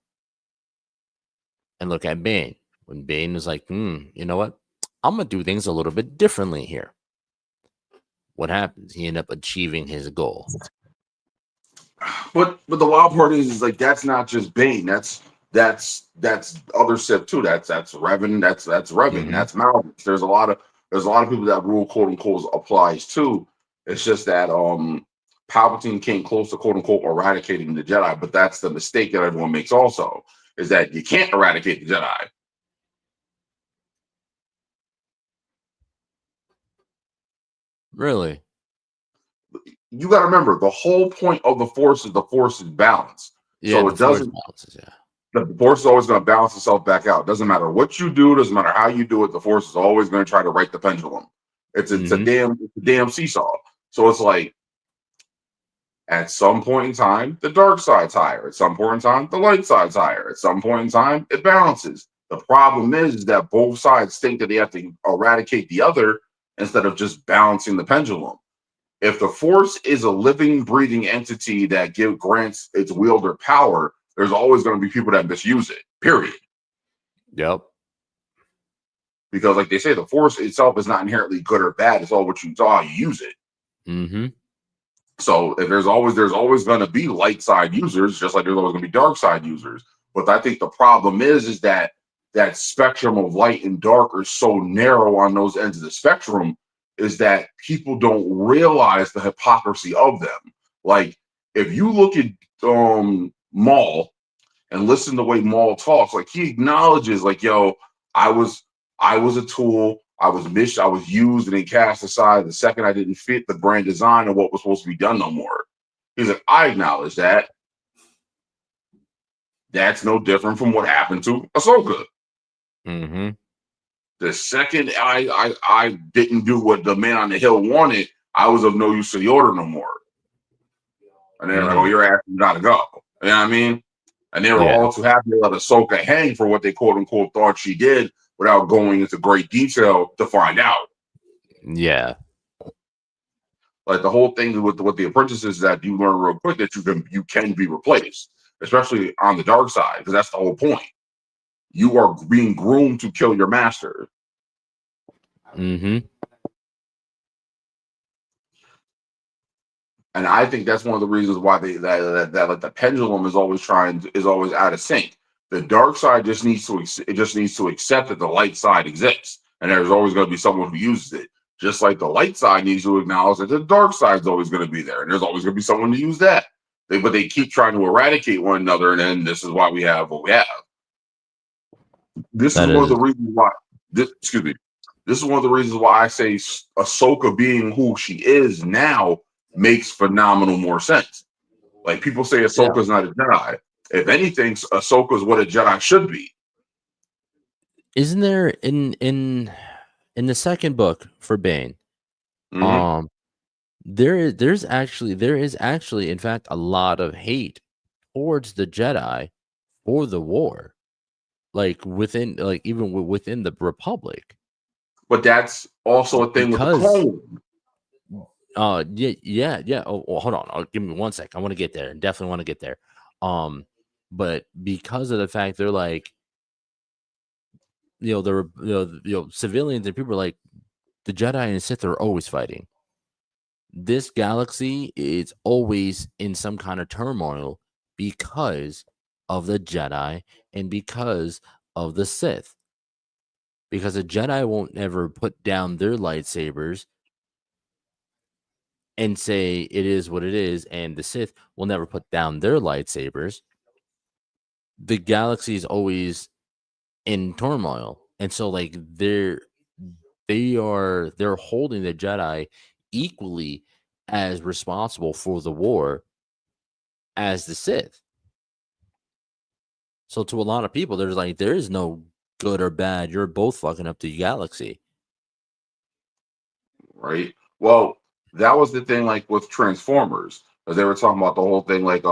And look at Bane. When Bane was like, you know what? I'm going to do things a little bit differently here. What happens? He ended up achieving his goal. But the wild part is like, that's not just Bane. That's that's other Sith too. That's Revan. That's Revan. That's Malgus. There's a lot of people that rule quote unquote applies to. It's just that Palpatine came close to quote unquote eradicating the Jedi, but that's the mistake that everyone makes also, is that you can't eradicate the Jedi. Really? You got to remember, the whole point of the Force is balance. Yeah, So it doesn't. Balances, yeah. The Force is always going to balance itself back out. Doesn't matter what you do. Doesn't matter how you do it. The Force is always going to try to right the pendulum. It's a damn seesaw. So it's like, at some point in time, the dark side's higher. At some point in time, the light side's higher. At some point in time, it balances. The problem is that both sides think that they have to eradicate the other instead of just balancing the pendulum. If the Force is a living, breathing entity that grants its wielder power, there's always going to be people that misuse it, period. Yep. Because like they say, the Force itself is not inherently good or bad. It's all what you saw, you use it. Mm-hmm. So if there's always going to be light side users, just like there's always going to be dark side users. But I think the problem is that spectrum of light and dark are so narrow on those ends of the spectrum, is that people don't realize the hypocrisy of them. Like, if you look at Maul and listen to the way Maul talks, like, he acknowledges, like, yo, I was a tool. I was used and then cast aside the second I didn't fit the grand design of what was supposed to be done no more. He's like, I acknowledge that. That's no different from what happened to Ahsoka. Mm-hmm. The second I didn't do what the man on the hill wanted, I was of no use to the order no more. And they're like, oh, your ass gotta go. You know what I mean? And they were all too happy to let Ahsoka hang for what they quote unquote thought she did without going into great detail to find out. Yeah. Like the whole thing with the apprentices is that you learn real quick that you can be replaced, especially on the dark side, because that's the whole point. You are being groomed to kill your master. Mm-hmm. And I think that's one of the reasons why that like the pendulum is always out of sync. The dark side just needs to accept that the light side exists, and there's always going to be someone who uses it. Just like the light side needs to acknowledge that the dark side is always going to be there, and there's always going to be someone to use that. But they keep trying to eradicate one another, and then this is why we have what we have. This is one of the reasons why. This is one of the reasons why I say Ahsoka being who she is now makes phenomenal more sense. Like, people say Ahsoka's not a Jedi. If anything, Ahsoka's what a Jedi should be. Isn't there in the second book for Bane? Mm-hmm. There is actually in fact a lot of hate towards the Jedi for the war, even within the Republic. But that's also a thing with the clone. Yeah. Oh, hold on. Give me 1 sec. I want to get there. Definitely want to get there. But because of the fact they're like, civilians and people are like, the Jedi and the Sith are always fighting. This galaxy is always in some kind of turmoil because of the Jedi and because of the Sith. Because the Jedi won't ever put down their lightsabers and say it is what it is, and the Sith will never put down their lightsabers. The galaxy is always in turmoil, and so like they're holding the Jedi equally as responsible for the war as the Sith. So to a lot of people, there is no good or bad. You're both fucking up the galaxy, right? Well, that was the thing, like with Transformers, as they were talking about the whole thing, like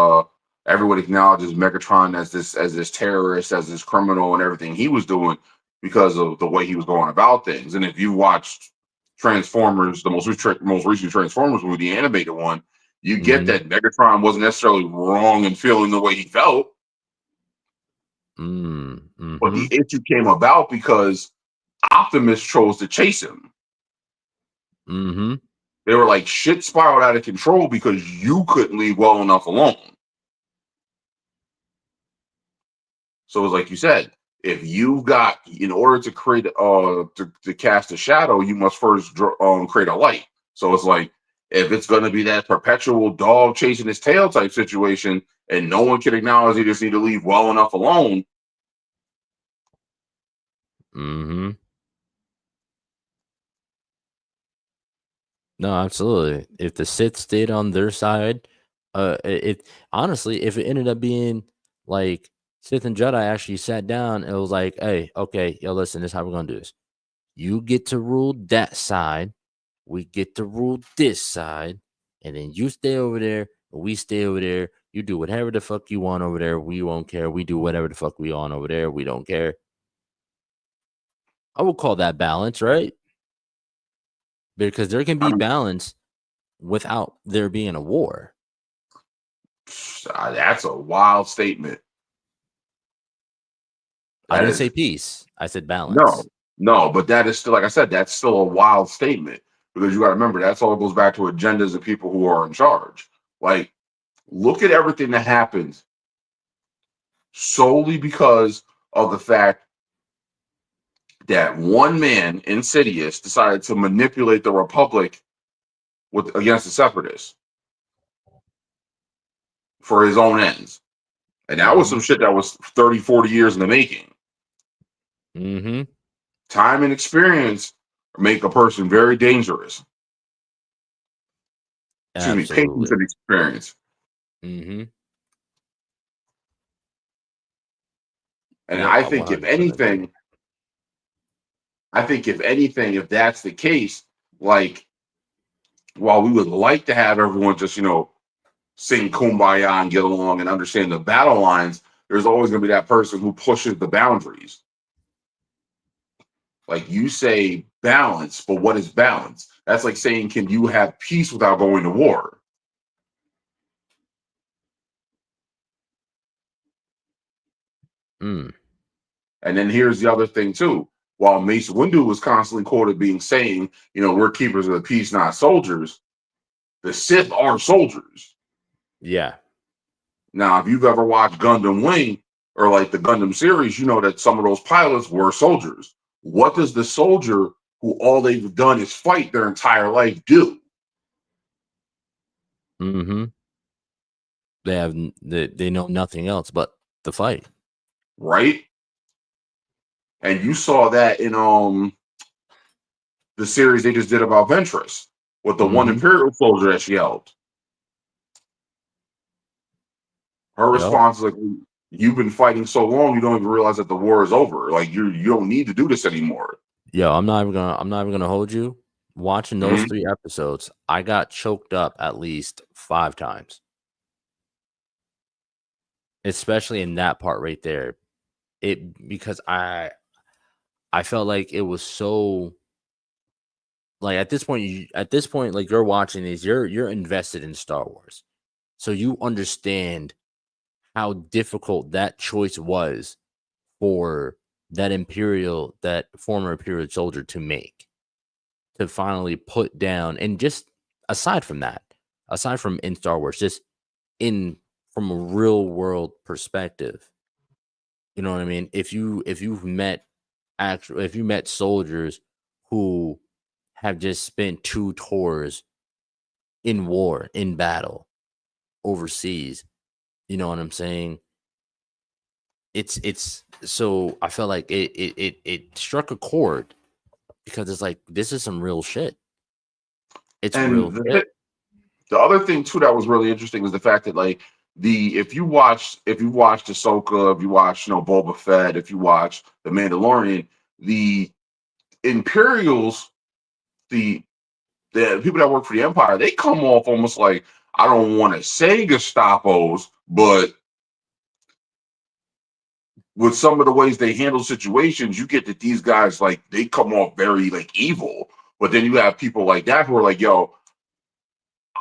everyone acknowledges Megatron as this terrorist, as this criminal, and everything he was doing because of the way he was going about things. And if you watched Transformers, the most recent Transformers movie, the animated one, you get that Megatron wasn't necessarily wrong in feeling the way he felt. But the issue came about because Optimus chose to chase him. They were like, shit spiraled out of control because you couldn't leave well enough alone. So it's like you said, if you've got, in order to create to cast a shadow, you must first create a light. So it's like, if it's going to be that perpetual dog chasing his tail type situation, and no one can acknowledge you just need to leave well enough alone. Mm-hmm. No, absolutely. If the Sith stayed on their side, it honestly, if it ended up being like Sith and Jedi actually sat down and it was like, hey, okay, yo, listen, this is how we're gonna do this. You get to rule that side, we get to rule this side, and then you stay over there, we stay over there. You do whatever the fuck you want over there. We won't care. We do whatever the fuck we want over there. We don't care. I would call that balance, right? Because there can be balance without there being a war. That's a wild statement. I didn't say peace. I said balance. No, but that is still, like I said, that's still a wild statement, because you got to remember that's all goes back to agendas of people who are in charge. Like, look at everything that happened solely because of the fact that one man, Insidious, decided to manipulate the Republic against the Separatists for his own ends. And that was some shit that was 30, 40 years in the making. Mm-hmm. Time and experience make a person very dangerous. Absolutely. Excuse me, patience and experience. Mm-hmm. And Yep, I think if anything, if that's the case, like, while we would like to have everyone just, sing Kumbaya and get along and understand the battle lines, there's always going to be that person who pushes the boundaries. Like, you say balance, but what is balance? That's like saying, can you have peace without going to war? Mm. And then here's the other thing too. While Mace Windu was constantly quoted saying, we're keepers of the peace, not soldiers, the Sith are soldiers. Yeah. Now, if you've ever watched Gundam Wing or like the Gundam series, you know that some of those pilots were soldiers. What does the soldier who all they've done is fight their entire life do? Mm-hmm. They know nothing else but the fight. Right? And you saw that in the series they just did about Ventress with the one Imperial soldier that she helped. Her response is like, you've been fighting so long, you don't even realize that the war is over. Like, you don't need to do this anymore. Yo, I'm not even gonna hold you. Watching those 3 episodes, I got choked up at least 5 times. Especially in that part right there. Because I felt like it was so, like, at this point, like, you're watching these, you're invested in Star Wars. So you understand how difficult that choice was for that former Imperial soldier to make, to finally put down. And just aside from in Star Wars, just from a real world perspective, you know what I mean? If you've met soldiers who have just spent 2 tours in war, in battle, overseas, you know what I'm saying? It's so I felt like it struck a chord, because it's like, this is some real shit. It's real shit. The other thing too that was really interesting is the fact that, like, if you watched Ahsoka, if you watched Boba Fett, if you watch The Mandalorian, the Imperials, the people that work for the Empire, they come off almost like, I don't want to say Gestapos, but with some of the ways they handle situations, you get that these guys, like, they come off very, like, evil. But then you have people like that who are like, yo,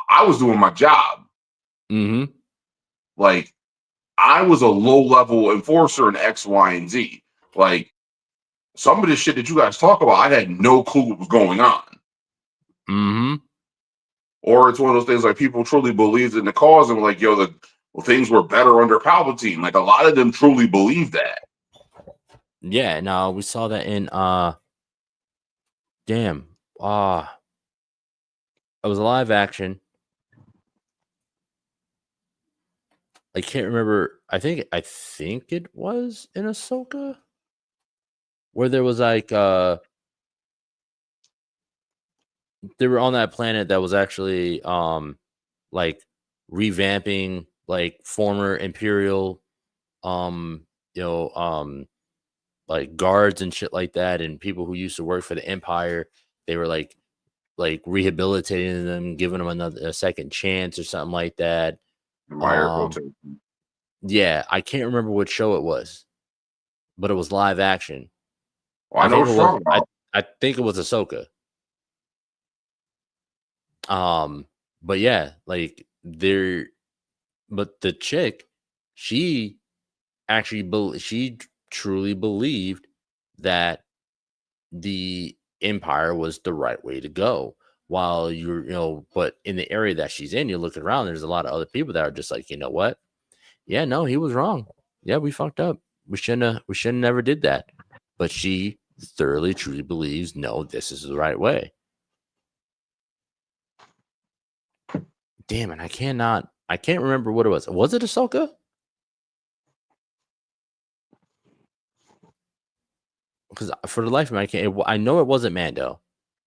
I was doing my job. Mm-hmm. Like, I was a low-level enforcer in X, Y, and Z. Like, some of this shit that you guys talk about, I had no clue what was going on. Mm-hmm. Or it's one of those things like people truly believed in the cause and like, yo, well, things were better under Palpatine. Like a lot of them truly believe that. Yeah, no, we saw that in damn. It was a live action. I can't remember. I think it was in Ahsoka, where there was like they were on that planet that was actually like revamping like former Imperial like guards and shit like that, and people who used to work for the Empire. They were like rehabilitating them, giving them a second chance or something like that. Yeah, I can't remember what show it was, but it was live action. Well, I know what you're talking about. I think it was Ahsoka. But yeah, like but the chick, she actually she truly believed that the Empire was the right way to go. While but in the area that she's in, you're looking around, there's a lot of other people that are just like, you know what? Yeah, no, he was wrong. Yeah, we fucked up. We shouldn't never did that. But she thoroughly, truly believes, no, this is the right way. Damn it, I can't remember what it was. Was it Ahsoka? Because for the life of me, I know it wasn't Mando.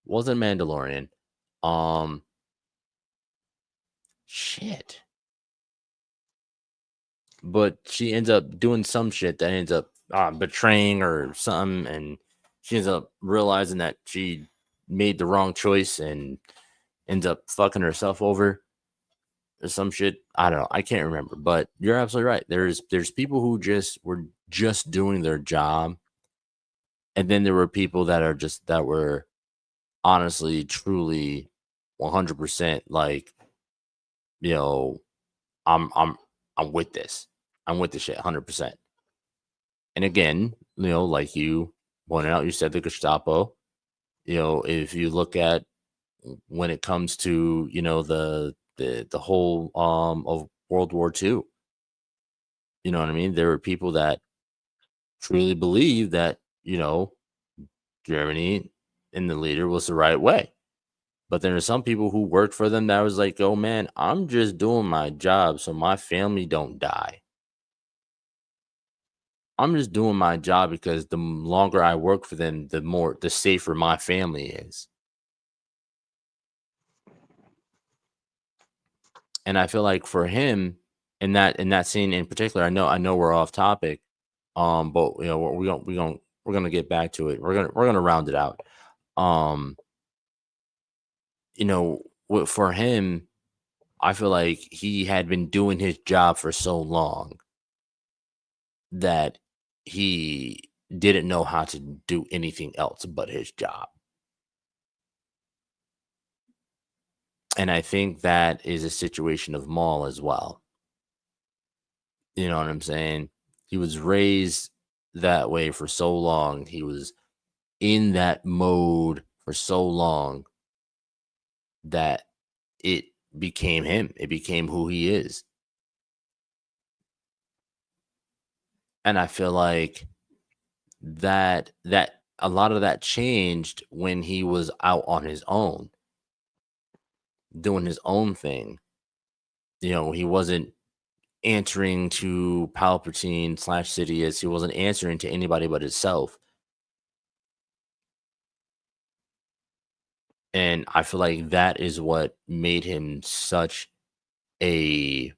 It wasn't Mandalorian. Shit. But she ends up doing some shit that ends up betraying or something, and she ends up realizing that she made the wrong choice and ends up fucking herself over or some shit. I don't know. I can't remember, but you're absolutely right. There's people who were just doing their job, and then there were people that were honestly, truly, 100% like, I'm with this. I'm with this shit 100%. And again, like you pointed out, you said the Gestapo, if you look at when it comes to, the whole of World War II, you know what I mean? There were people that truly believed that, Germany and the leader was the right way. But there are some people who worked for them that was like, oh man, I'm just doing my job so my family don't die. I'm just doing my job because the longer I work for them, the safer my family is. And I feel like for him in that scene in particular, I know we're off topic. But we're gonna get back to it. We're gonna round it out. For him, I feel like he had been doing his job for so long that he didn't know how to do anything else but his job. And I think that is a situation of Maul as well. You know what I'm saying? He was raised that way for so long. He was in that mode for so long that it became him. It became who he is. And I feel like that a lot of that changed when he was out on his own, doing his own thing. He wasn't answering to Palpatine / Sidious. He wasn't answering to anybody but himself. And I feel like that is what made him such a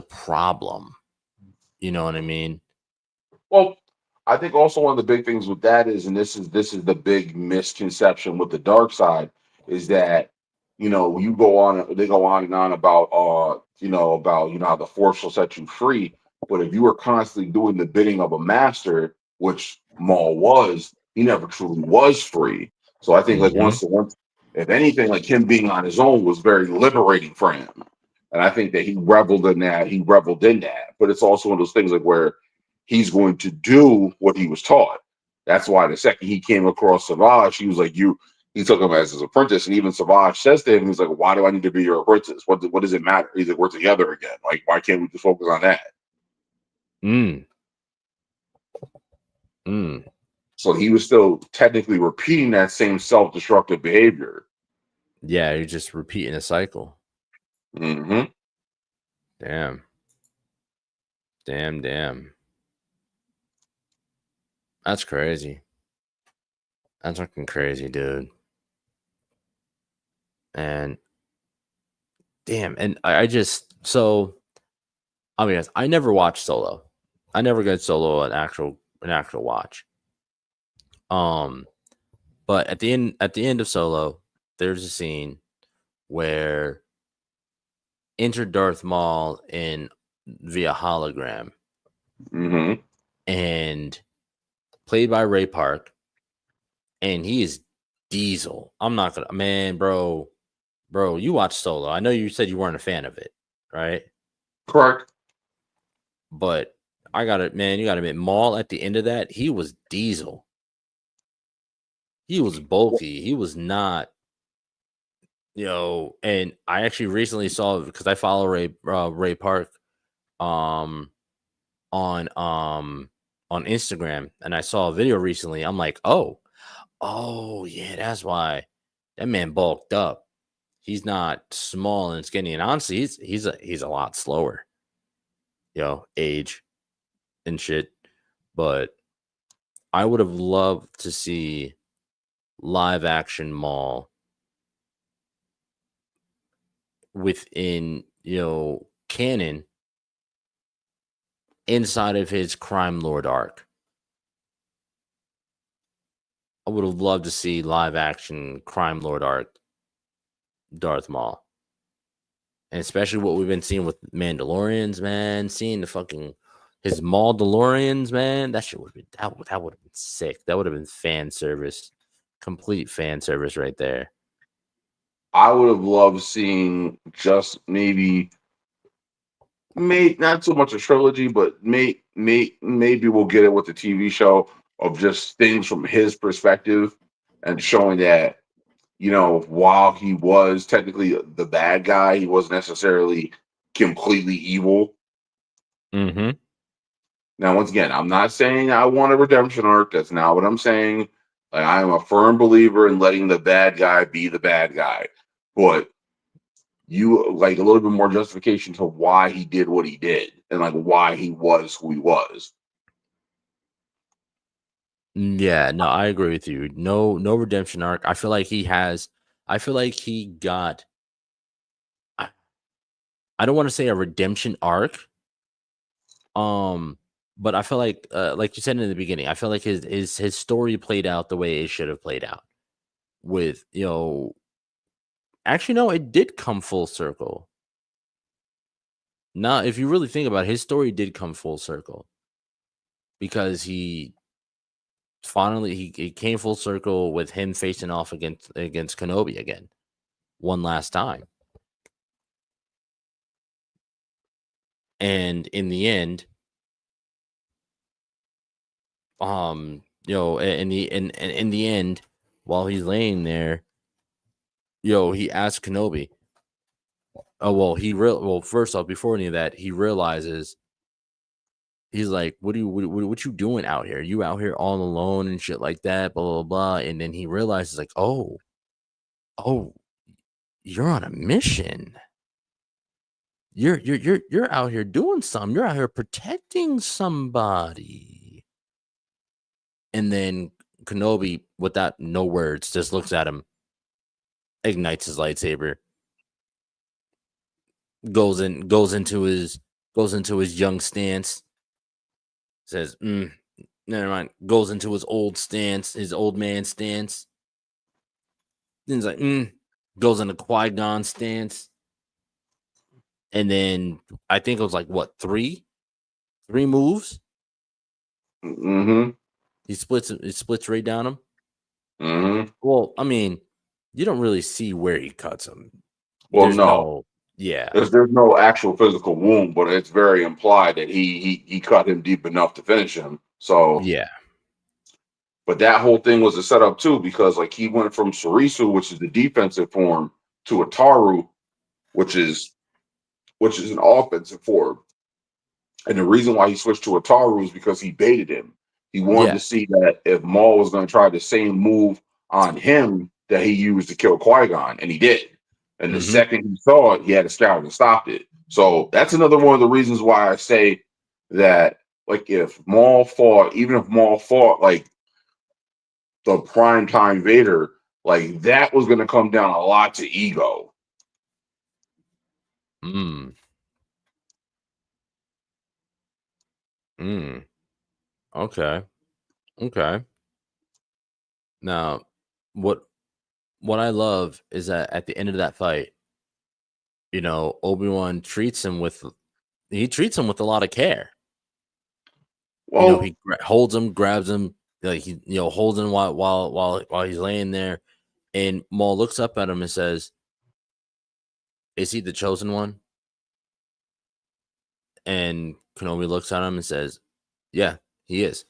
problem. You know what I mean? Well, I think also one of the big things with that is, and this is the big misconception with the dark side, is that they go on and on about how the force will set you free. But if you were constantly doing the bidding of a master, which Maul was, he never truly was free. So I think like once if anything, like him being on his own was very liberating for him. And I think that he reveled in that. But it's also one of those things like where he's going to do what he was taught. That's why the second he came across Savage, he was like, he took him as his apprentice, and even Savage says to him, he's like, "Why do I need to be your apprentice? What does it matter?" He's like, "We're together again. Like, why can't we just focus on that?" Mm. Mm. So he was still technically repeating that same self-destructive behavior. Yeah, you're just repeating a cycle. Mm-hmm. Damn. Damn. That's crazy. That's fucking crazy, dude. And damn, and I just I'll be honest, I never watched Solo. I never got Solo an actual watch. But at the end of Solo, there's a scene where enter Darth Maul in via hologram, Mm-hmm. and played by Ray Park, and he is Diesel. I'm not gonna, man, bro, you watched Solo. I know you said you weren't a fan of it, right? Correct. But you gotta admit, Maul at the end of that, he was Diesel. He was bulky. He was not, and I actually recently saw, because I follow Ray Park on Instagram, and I saw a video recently. I'm like, oh yeah, that's why that man bulked up. He's not small and skinny, and honestly, he's a lot slower, age and shit. But I would have loved to see live action Maul within canon inside of his crime lord arc. I would have loved to see live action crime lord arc Darth Maul. And especially what we've been seeing with Mandalorians, man, seeing the fucking his Maul DeLoreans, man, that shit would have been that would have been sick. That would have been fan service, complete fan service right there. I would have loved seeing just maybe not so much a trilogy, but maybe we'll get it with the TV show of just things from his perspective and showing that, while he was technically the bad guy, he wasn't necessarily completely evil. Mm-hmm. Now, once again, I'm not saying I want a redemption arc. That's not what I'm saying. Like, I am a firm believer in letting the bad guy be the bad guy. But you like a little bit more justification to why he did what he did and like why he was who he was. Yeah, no, I agree with you. No redemption arc. I feel like he got, I don't want to say a redemption arc. But I feel like you said in the beginning, I feel like his story played out the way it should have played out. With actually, no, it did come full circle. Now, if you really think about it, his story did come full circle, because he finally he came full circle with him facing off against Kenobi again, one last time, and in the end, in the end, while he's laying there, he asked Kenobi. First off, before any of that, he realizes, he's like, what you doing out here? You out here all alone and shit like that, blah blah blah. And then he realizes, like, oh, you're on a mission. You're out here doing something. You're out here protecting somebody. And then Kenobi, without no words, just looks at him, ignites his lightsaber, goes into his young stance, says, never mind, goes into his old stance, his old man stance. Then he's like, goes into Qui-Gon stance. And then I think it was like what, three moves? Mm-hmm. He splits right down him. Mm-hmm. Well, I mean, you don't really see where he cuts him. Well, no. Yeah. There's no actual physical wound, but it's very implied that he cut him deep enough to finish him. So yeah. But that whole thing was a setup too, because like he went from Sarisu, which is the defensive form, to Ataru, which is an offensive form. And the reason why he switched to Ataru is because he baited him. He wanted Yeah. to see that if Maul was going to try the same move on him that he used to kill Qui-Gon, and he did. And the second he saw it, he had to scout and stopped it. So that's another one of the reasons why I say that, like, if Maul fought, even if Maul fought like the prime time Vader, like that was going to come down a lot to ego. Mm. Mm. Okay. Okay. Now, what I love is that at the end of that fight, Obi-Wan treats him with a lot of care. Well, He holds him, grabs him, like he holds him while he's laying there, and Maul looks up at him and says, "Is he the chosen one?" And Kenobi looks at him and says, "Yeah, he is."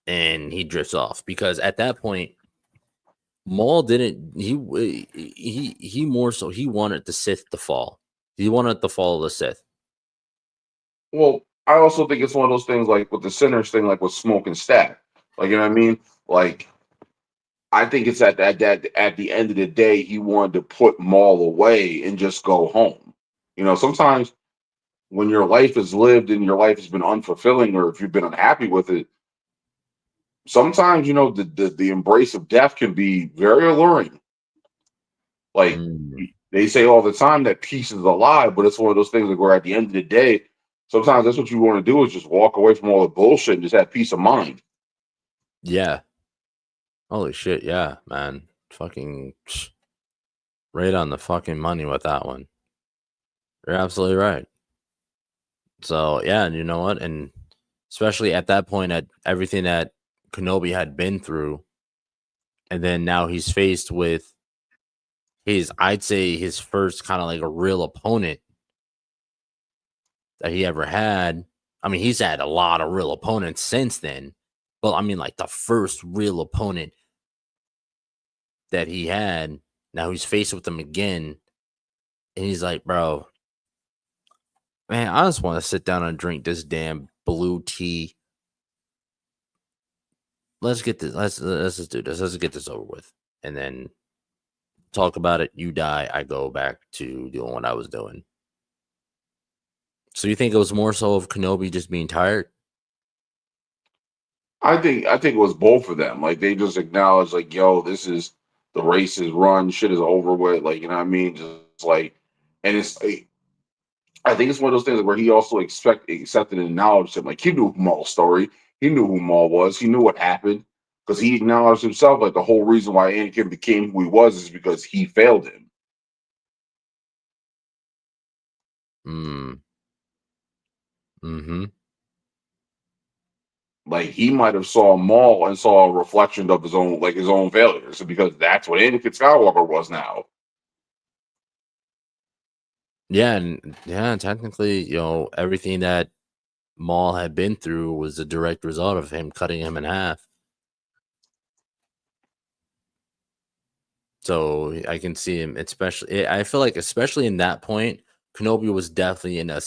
And he drifts off because at that point, Maul didn't. He more so he wanted the Sith to fall. He wanted the fall of the Sith. well, I also think it's one of those things like with the sinners thing, like with Smoke and Stack. Like, you know what I mean? Like, I think it's at the end of the day, he wanted to put Maul away and just go home. Sometimes when your life is lived and your life has been unfulfilling, or if you've been unhappy with it, sometimes the embrace of death can be very alluring. Like Mm. they say all the time that peace is a lie, but it's one of those things like where at the end of the day, sometimes that's what you want to do is just walk away from all the bullshit and just have peace of mind. Yeah. Holy shit! Yeah, man. Fucking right on the fucking money with that one. You're absolutely right. So yeah, and you know what? And especially at that point, at everything that Kenobi had been through, and then now he's faced with I'd say his first kind of like a real opponent that he ever had. I mean, he's had a lot of real opponents since then, but I mean, like the first real opponent that he had, now he's faced with him again, and he's like, bro, man, I just want to sit down and drink this damn blue tea. Let's get this. Let's just do this. Let's get this over with, and then talk about it. You die. I go back to doing what I was doing. So you think it was more so of Kenobi just being tired? I think it was both of them. Like they just acknowledged, like, yo, this is the race is run, shit is over with. Like, you know what I mean? Just like, and it's like, I think it's one of those things where he also accepted and acknowledged him. Like he knew Maul's story. He knew who Maul was. He knew what happened because he acknowledged himself. Like the whole reason why Anakin became who he was is because he failed him. Mm. Mm-hmm. Like he might have saw Maul and saw a reflection of his own failures because that's what Anakin Skywalker was now. Yeah, and yeah, technically, everything that Maul had been through was a direct result of him cutting him in half. So I can see him, especially. I feel like, especially in that point, Kenobi was definitely in a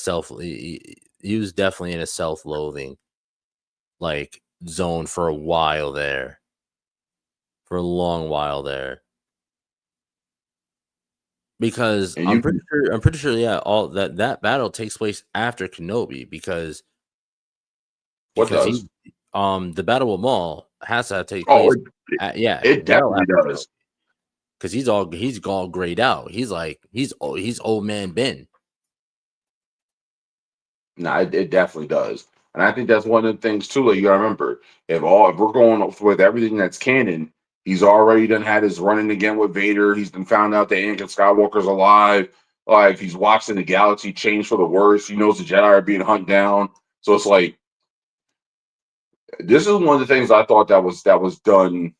he was definitely in a self-loathing like zone for a while there, for a long while there. Because And I'm pretty sure, yeah, all that battle takes place after Kenobi because what he, does? the battle with Maul has to take Oh, place, yeah, it well definitely after does. Kenobi because he's all grayed out. He's like he's old man Ben. No, it definitely does. And I think that's one of the things too. Like you gotta remember, if we're going with everything that's canon, he's already done had his running again with Vader. He's been found out that Anakin Skywalker's alive. Like he's watching the galaxy change for the worse. He knows the Jedi are being hunted down. So it's like this is one of the things I thought that was done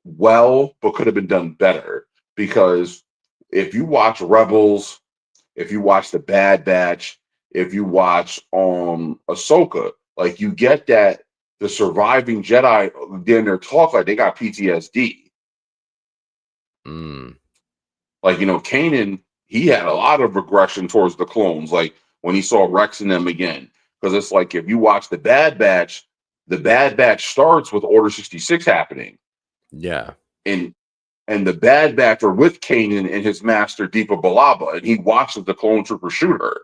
well, but could have been done better. Because if you watch Rebels, if you watch The Bad Batch, if you watch Ahsoka, Like you get that the surviving Jedi then their talk like they got PTSD. Like, Kanan, he had a lot of regression towards the clones, like when he saw Rex and them again. Because it's like if you watch the Bad Batch starts with Order 66 happening. Yeah. And the Bad Batch are with Kanan and his master Deepa Balaba, and he watches the clone trooper shoot her.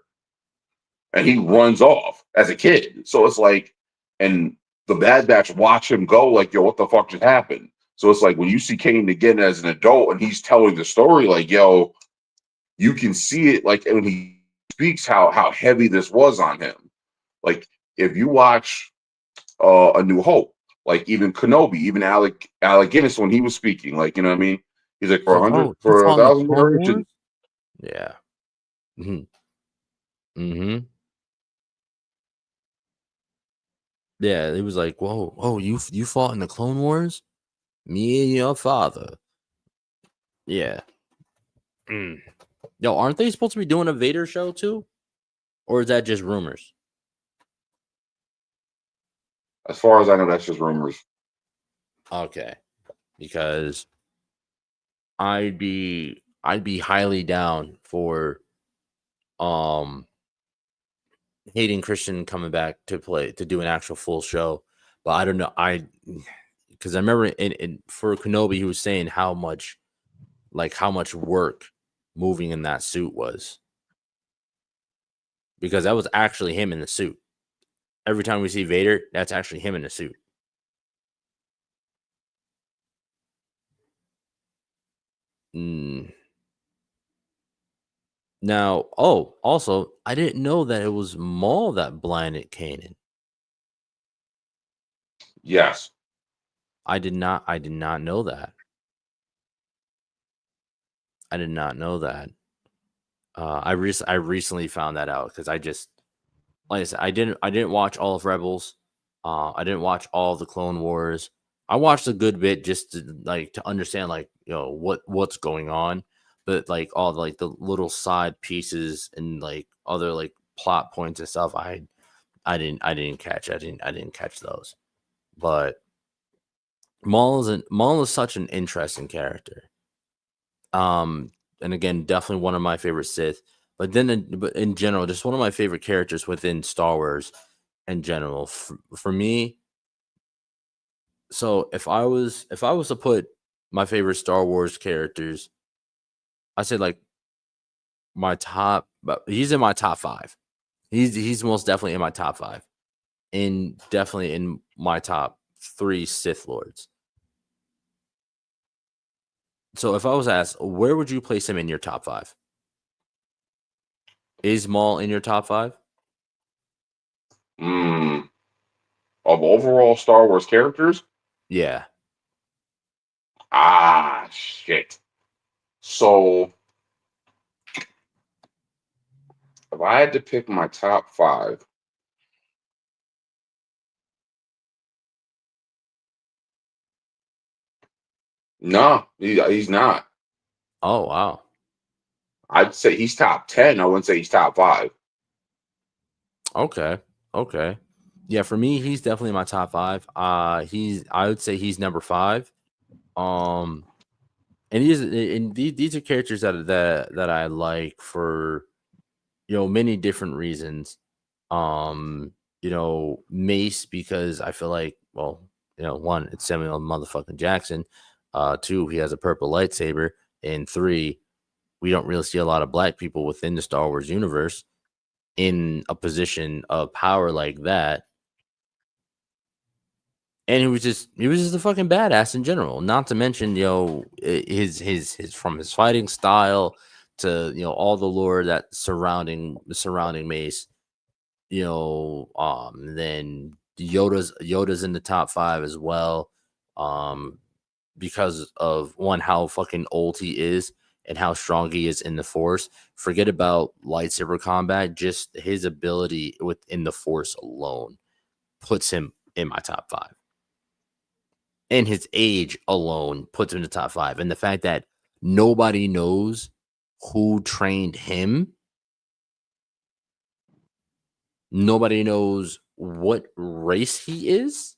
And he runs off as a kid. So it's like, and the Bad Batch watch him go like, yo, what the fuck just happened? So it's like when you see Kanan again as an adult and he's telling the story, like, yo, you can see it, like when he speaks how heavy this was on him. Like if you watch A New Hope, like even Kenobi, even Alec Guinness when he was speaking, like, you know what I mean? He's like, for 1,000 generations. Yeah. Mm-hmm. Yeah, it was like, whoa, oh, you fought in the Clone Wars? Me and your father. Yeah. Yo, aren't they supposed to be doing a Vader show too? Or is that just rumors? As far as I know, that's just rumors. Okay. Because I'd be highly down for Hayden Christian coming back to do an actual full show. But I don't know. Because I remember for Kenobi, he was saying how much work moving in that suit was. Because that was actually him in the suit. Every time we see Vader, that's actually him in the suit. Now, also, I didn't know that it was Maul that blinded Kanan. Yes. I did not know that. I did not know that. I recently found that out because I just, like I said, I didn't watch all of Rebels. I didn't watch all of the Clone Wars. I watched a good bit just to understand what's going on, but like all the little side pieces and like other like plot points and stuff, I didn't catch those. But Maul is such an interesting character. And again, definitely one of my favorite Sith. But in general, just one of my favorite characters within Star Wars in general. For me, so if I was to put my favorite Star Wars characters, I say like my top, but he's in my top 5. He's most definitely in my top 5, and definitely in my top 3 Sith Lords. So if I was asked, where would you place him in your top 5? Is Maul in your top 5? Of overall Star Wars characters? Yeah. Shit. So if I had to pick my top 5, no, he's not. Oh, wow. I'd say he's top 10. I wouldn't say he's top 5. Okay. Yeah, for me, he's definitely my top 5. I would say he's number 5. And these are characters that I like for many different reasons. Mace, because I feel like, well, one, it's Samuel motherfucking Jackson. 2, he has a purple lightsaber, and 3, we don't really see a lot of black people within the Star Wars universe in a position of power like that. And he was just a fucking badass in general. Not to mention, his from his fighting style to all the lore that surrounding Mace. Then Yoda's in the top 5 as well. Because of one, how fucking old he is and how strong he is in the Force. Forget about lightsaber combat, just his ability within the Force alone puts him in my top 5. And his age alone puts him in the top 5. And the fact that nobody knows who trained him, nobody knows what race he is.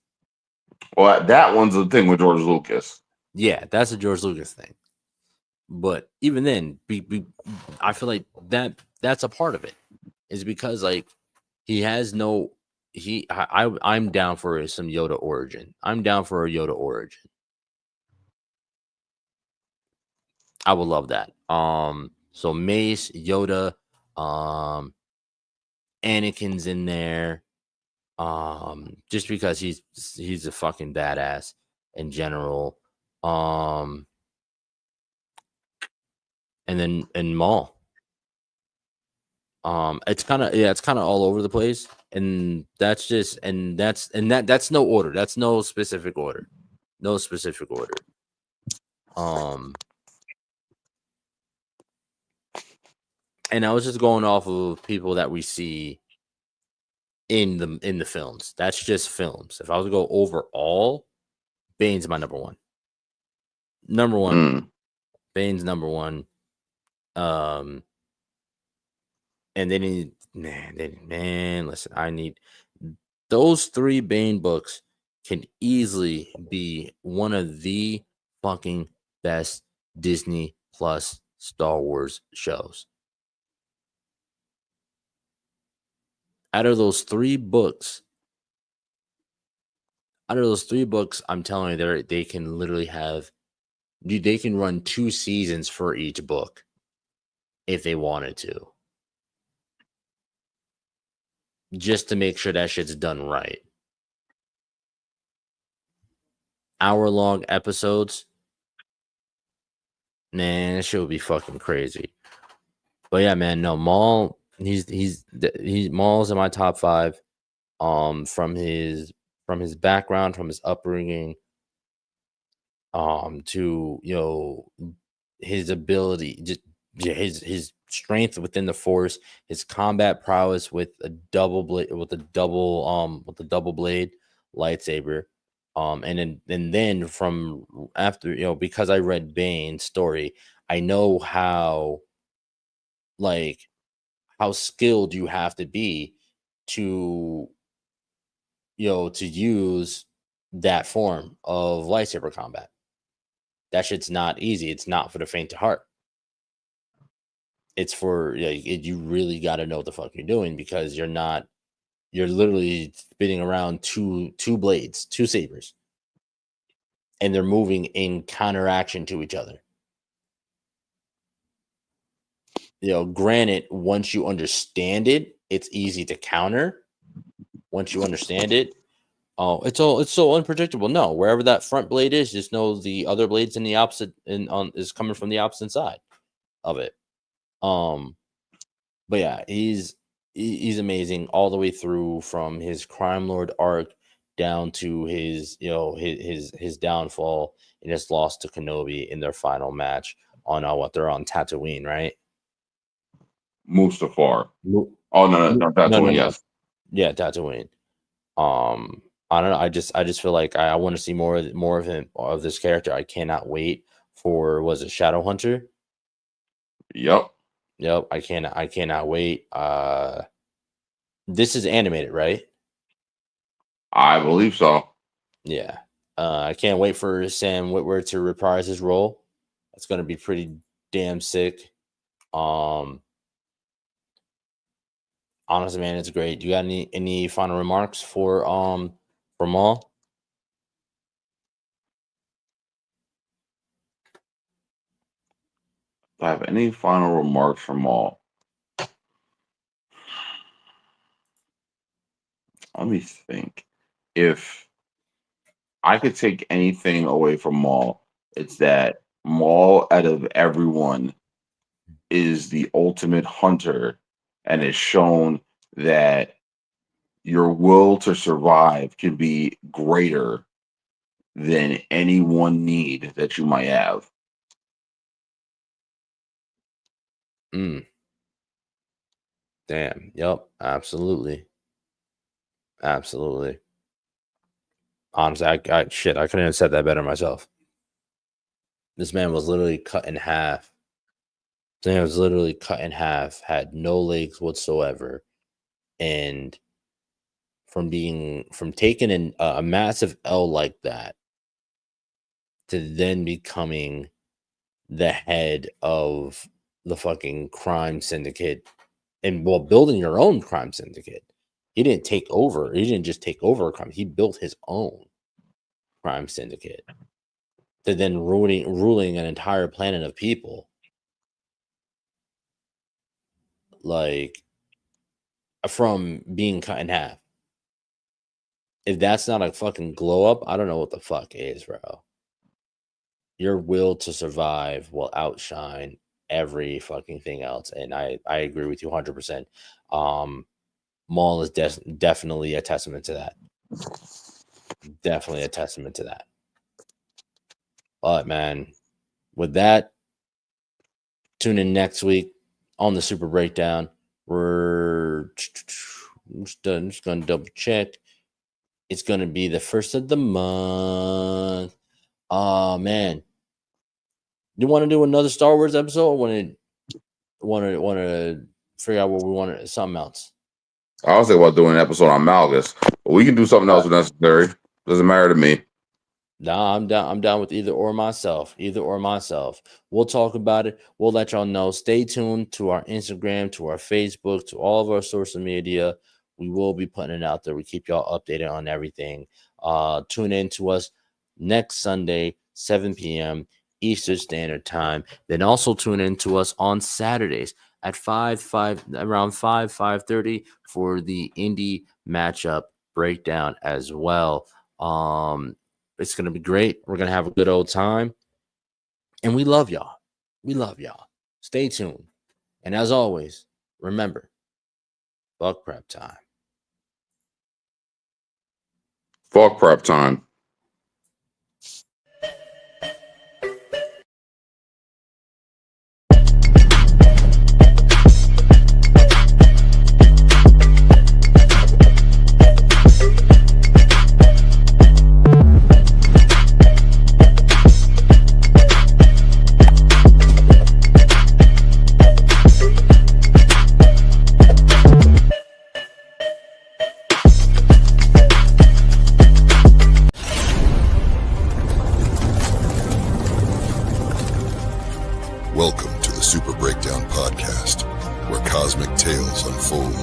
Well, that one's the thing with George Lucas. Yeah, that's a George Lucas thing. But even then, I feel like that's a part of it. Is because like he has no I'm down for some Yoda origin. I'm down for a Yoda origin. I would love that. So Mace, Yoda, Anakin's in there. Just because he's a fucking badass in general. And Maul. It's kind of all over the place, and that's no order. That's no specific order. No specific order. And I was just going off of people that we see in the films. That's just films. If I was to go overall, Bane's my number one. Number one. Bane's number one. And then listen, I need those 3 Bane books can easily be one of the fucking best Disney Plus Star Wars shows. Out of those 3 books, I'm telling you, they can literally they can run 2 seasons for each book if they wanted to. Just to make sure that shit's done right. Hour-long episodes. Man, that shit would be fucking crazy. But yeah, man, no, Maul, he's Maul's in my top 5. From his background, from his upbringing, to his ability, just his strength within the Force, his combat prowess with a double blade lightsaber, and then from after, because I read Bane's story, I know how skilled you have to be to use that form of lightsaber combat. That shit's not easy. It's not for the faint of heart. It's for you really got to know what the fuck you're doing, because you're literally spinning around two blades, 2 sabers, and they're moving in counteraction to each other. Granted, once you understand it, it's easy to counter. Once you understand it, it's so unpredictable. No, wherever that front blade is, just know the other blade's in the opposite is coming from the opposite side of it. But yeah, he's amazing all the way through, from his crime lord arc down to his his downfall and his loss to Kenobi in their final match on they're on Tatooine, right? Mustafar. Oh no, Tatooine. Yes. Yeah, Tatooine. I don't know. I just feel like I want to see more of him, of this character. I cannot wait for, was it Shadowhunter? Yep. I cannot wait. This is animated, right? I believe so. Yeah. I can't wait for Sam Witwer to reprise his role. It's gonna be pretty damn sick. Honestly, man, it's great. Do you got any final remarks for Maul? Do I have any final remarks for Maul? Let me think. If I could take anything away from Maul, it's that Maul, out of everyone, is the ultimate hunter, and it's shown that your will to survive can be greater than any one need that you might have. Damn. Yep. Absolutely. Honestly, I couldn't have said that better myself. This man was literally cut in half. Had no legs whatsoever, and from taking a massive L like that to then becoming the head of the fucking crime syndicate and building your own crime syndicate. He didn't take over. He didn't just take over a crime. He built his own crime syndicate to then ruling an entire planet of people. Like, from being cut in half. If that's not a fucking glow up, I don't know what the fuck is, bro. Your will to survive will outshine every fucking thing else. And I agree with you 100%. Maul is definitely a testament to that. Definitely a testament to that. But, man, with that, tune in next week on the Super Breakdown. I'm just going to double check. It's going to be the first of the month. Oh, man. You want to do another Star Wars episode, or want to figure out what we want? Something else. I was thinking about doing an episode on Malgus, but we can do something else if necessary. Doesn't matter to me. Nah, I'm down with either or myself. We'll talk about it. We'll let y'all know. Stay tuned to our Instagram, to our Facebook, to all of our social media. We will be putting it out there. We keep y'all updated on everything. Tune in to us next Sunday, 7 p.m. Eastern Standard Time. Then also tune in to us on Saturdays at around 5:30 for the indie matchup breakdown as well. It's going to be great. We're going to have a good old time. And we love y'all. Stay tuned. And as always, remember, fuck prep time. Fuck prep time. Welcome to the Super Breakdown Podcast, where cosmic tales unfold.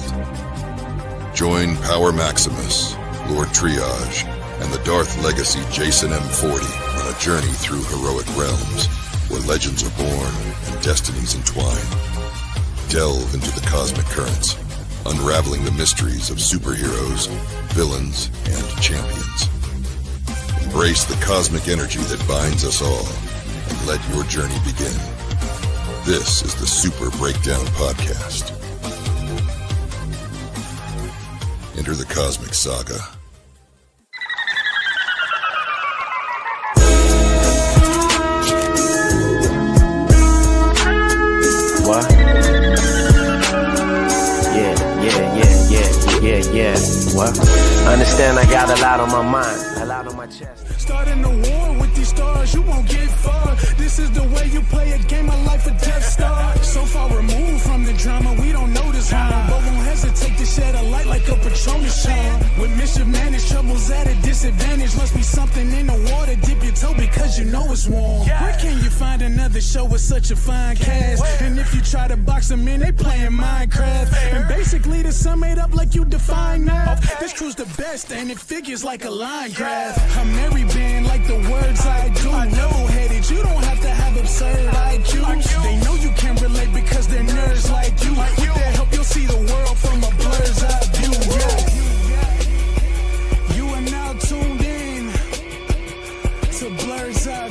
Join Power Maximus, Lord Triage, and the Darth Legacy Jason M40 on a journey through heroic realms where legends are born and destinies entwine. Delve into the cosmic currents, unraveling the mysteries of superheroes, villains, and champions. Embrace the cosmic energy that binds us all, and let your journey begin. This is the Super Breakdown Podcast. Enter the cosmic saga. What? Yeah. What? Understand I got a lot on my mind, a lot on my chest. Starting a war with these stars, you won't get far. This is the way you play a game of life or death star. So far removed from the drama, we don't notice harm, but won't hesitate to shed a light like a Patronus charm. With mischief managed, troubles at a disadvantage. Must be something in the water, dip your toe because you know it's warm. Where can you find another show with such a fine cast? And if you try to box them in, they playing Minecraft. And basically the sum made up like you define math. This crew's the best and it figures like a line graph. I'm Mary band like the words I do. Level-headed, you don't have to have absurd IQs. They know you can't relate because they're nerds like you. With their help, you'll see the world from a blur's eye view. Yeah. You are now tuned in to Blur's Eye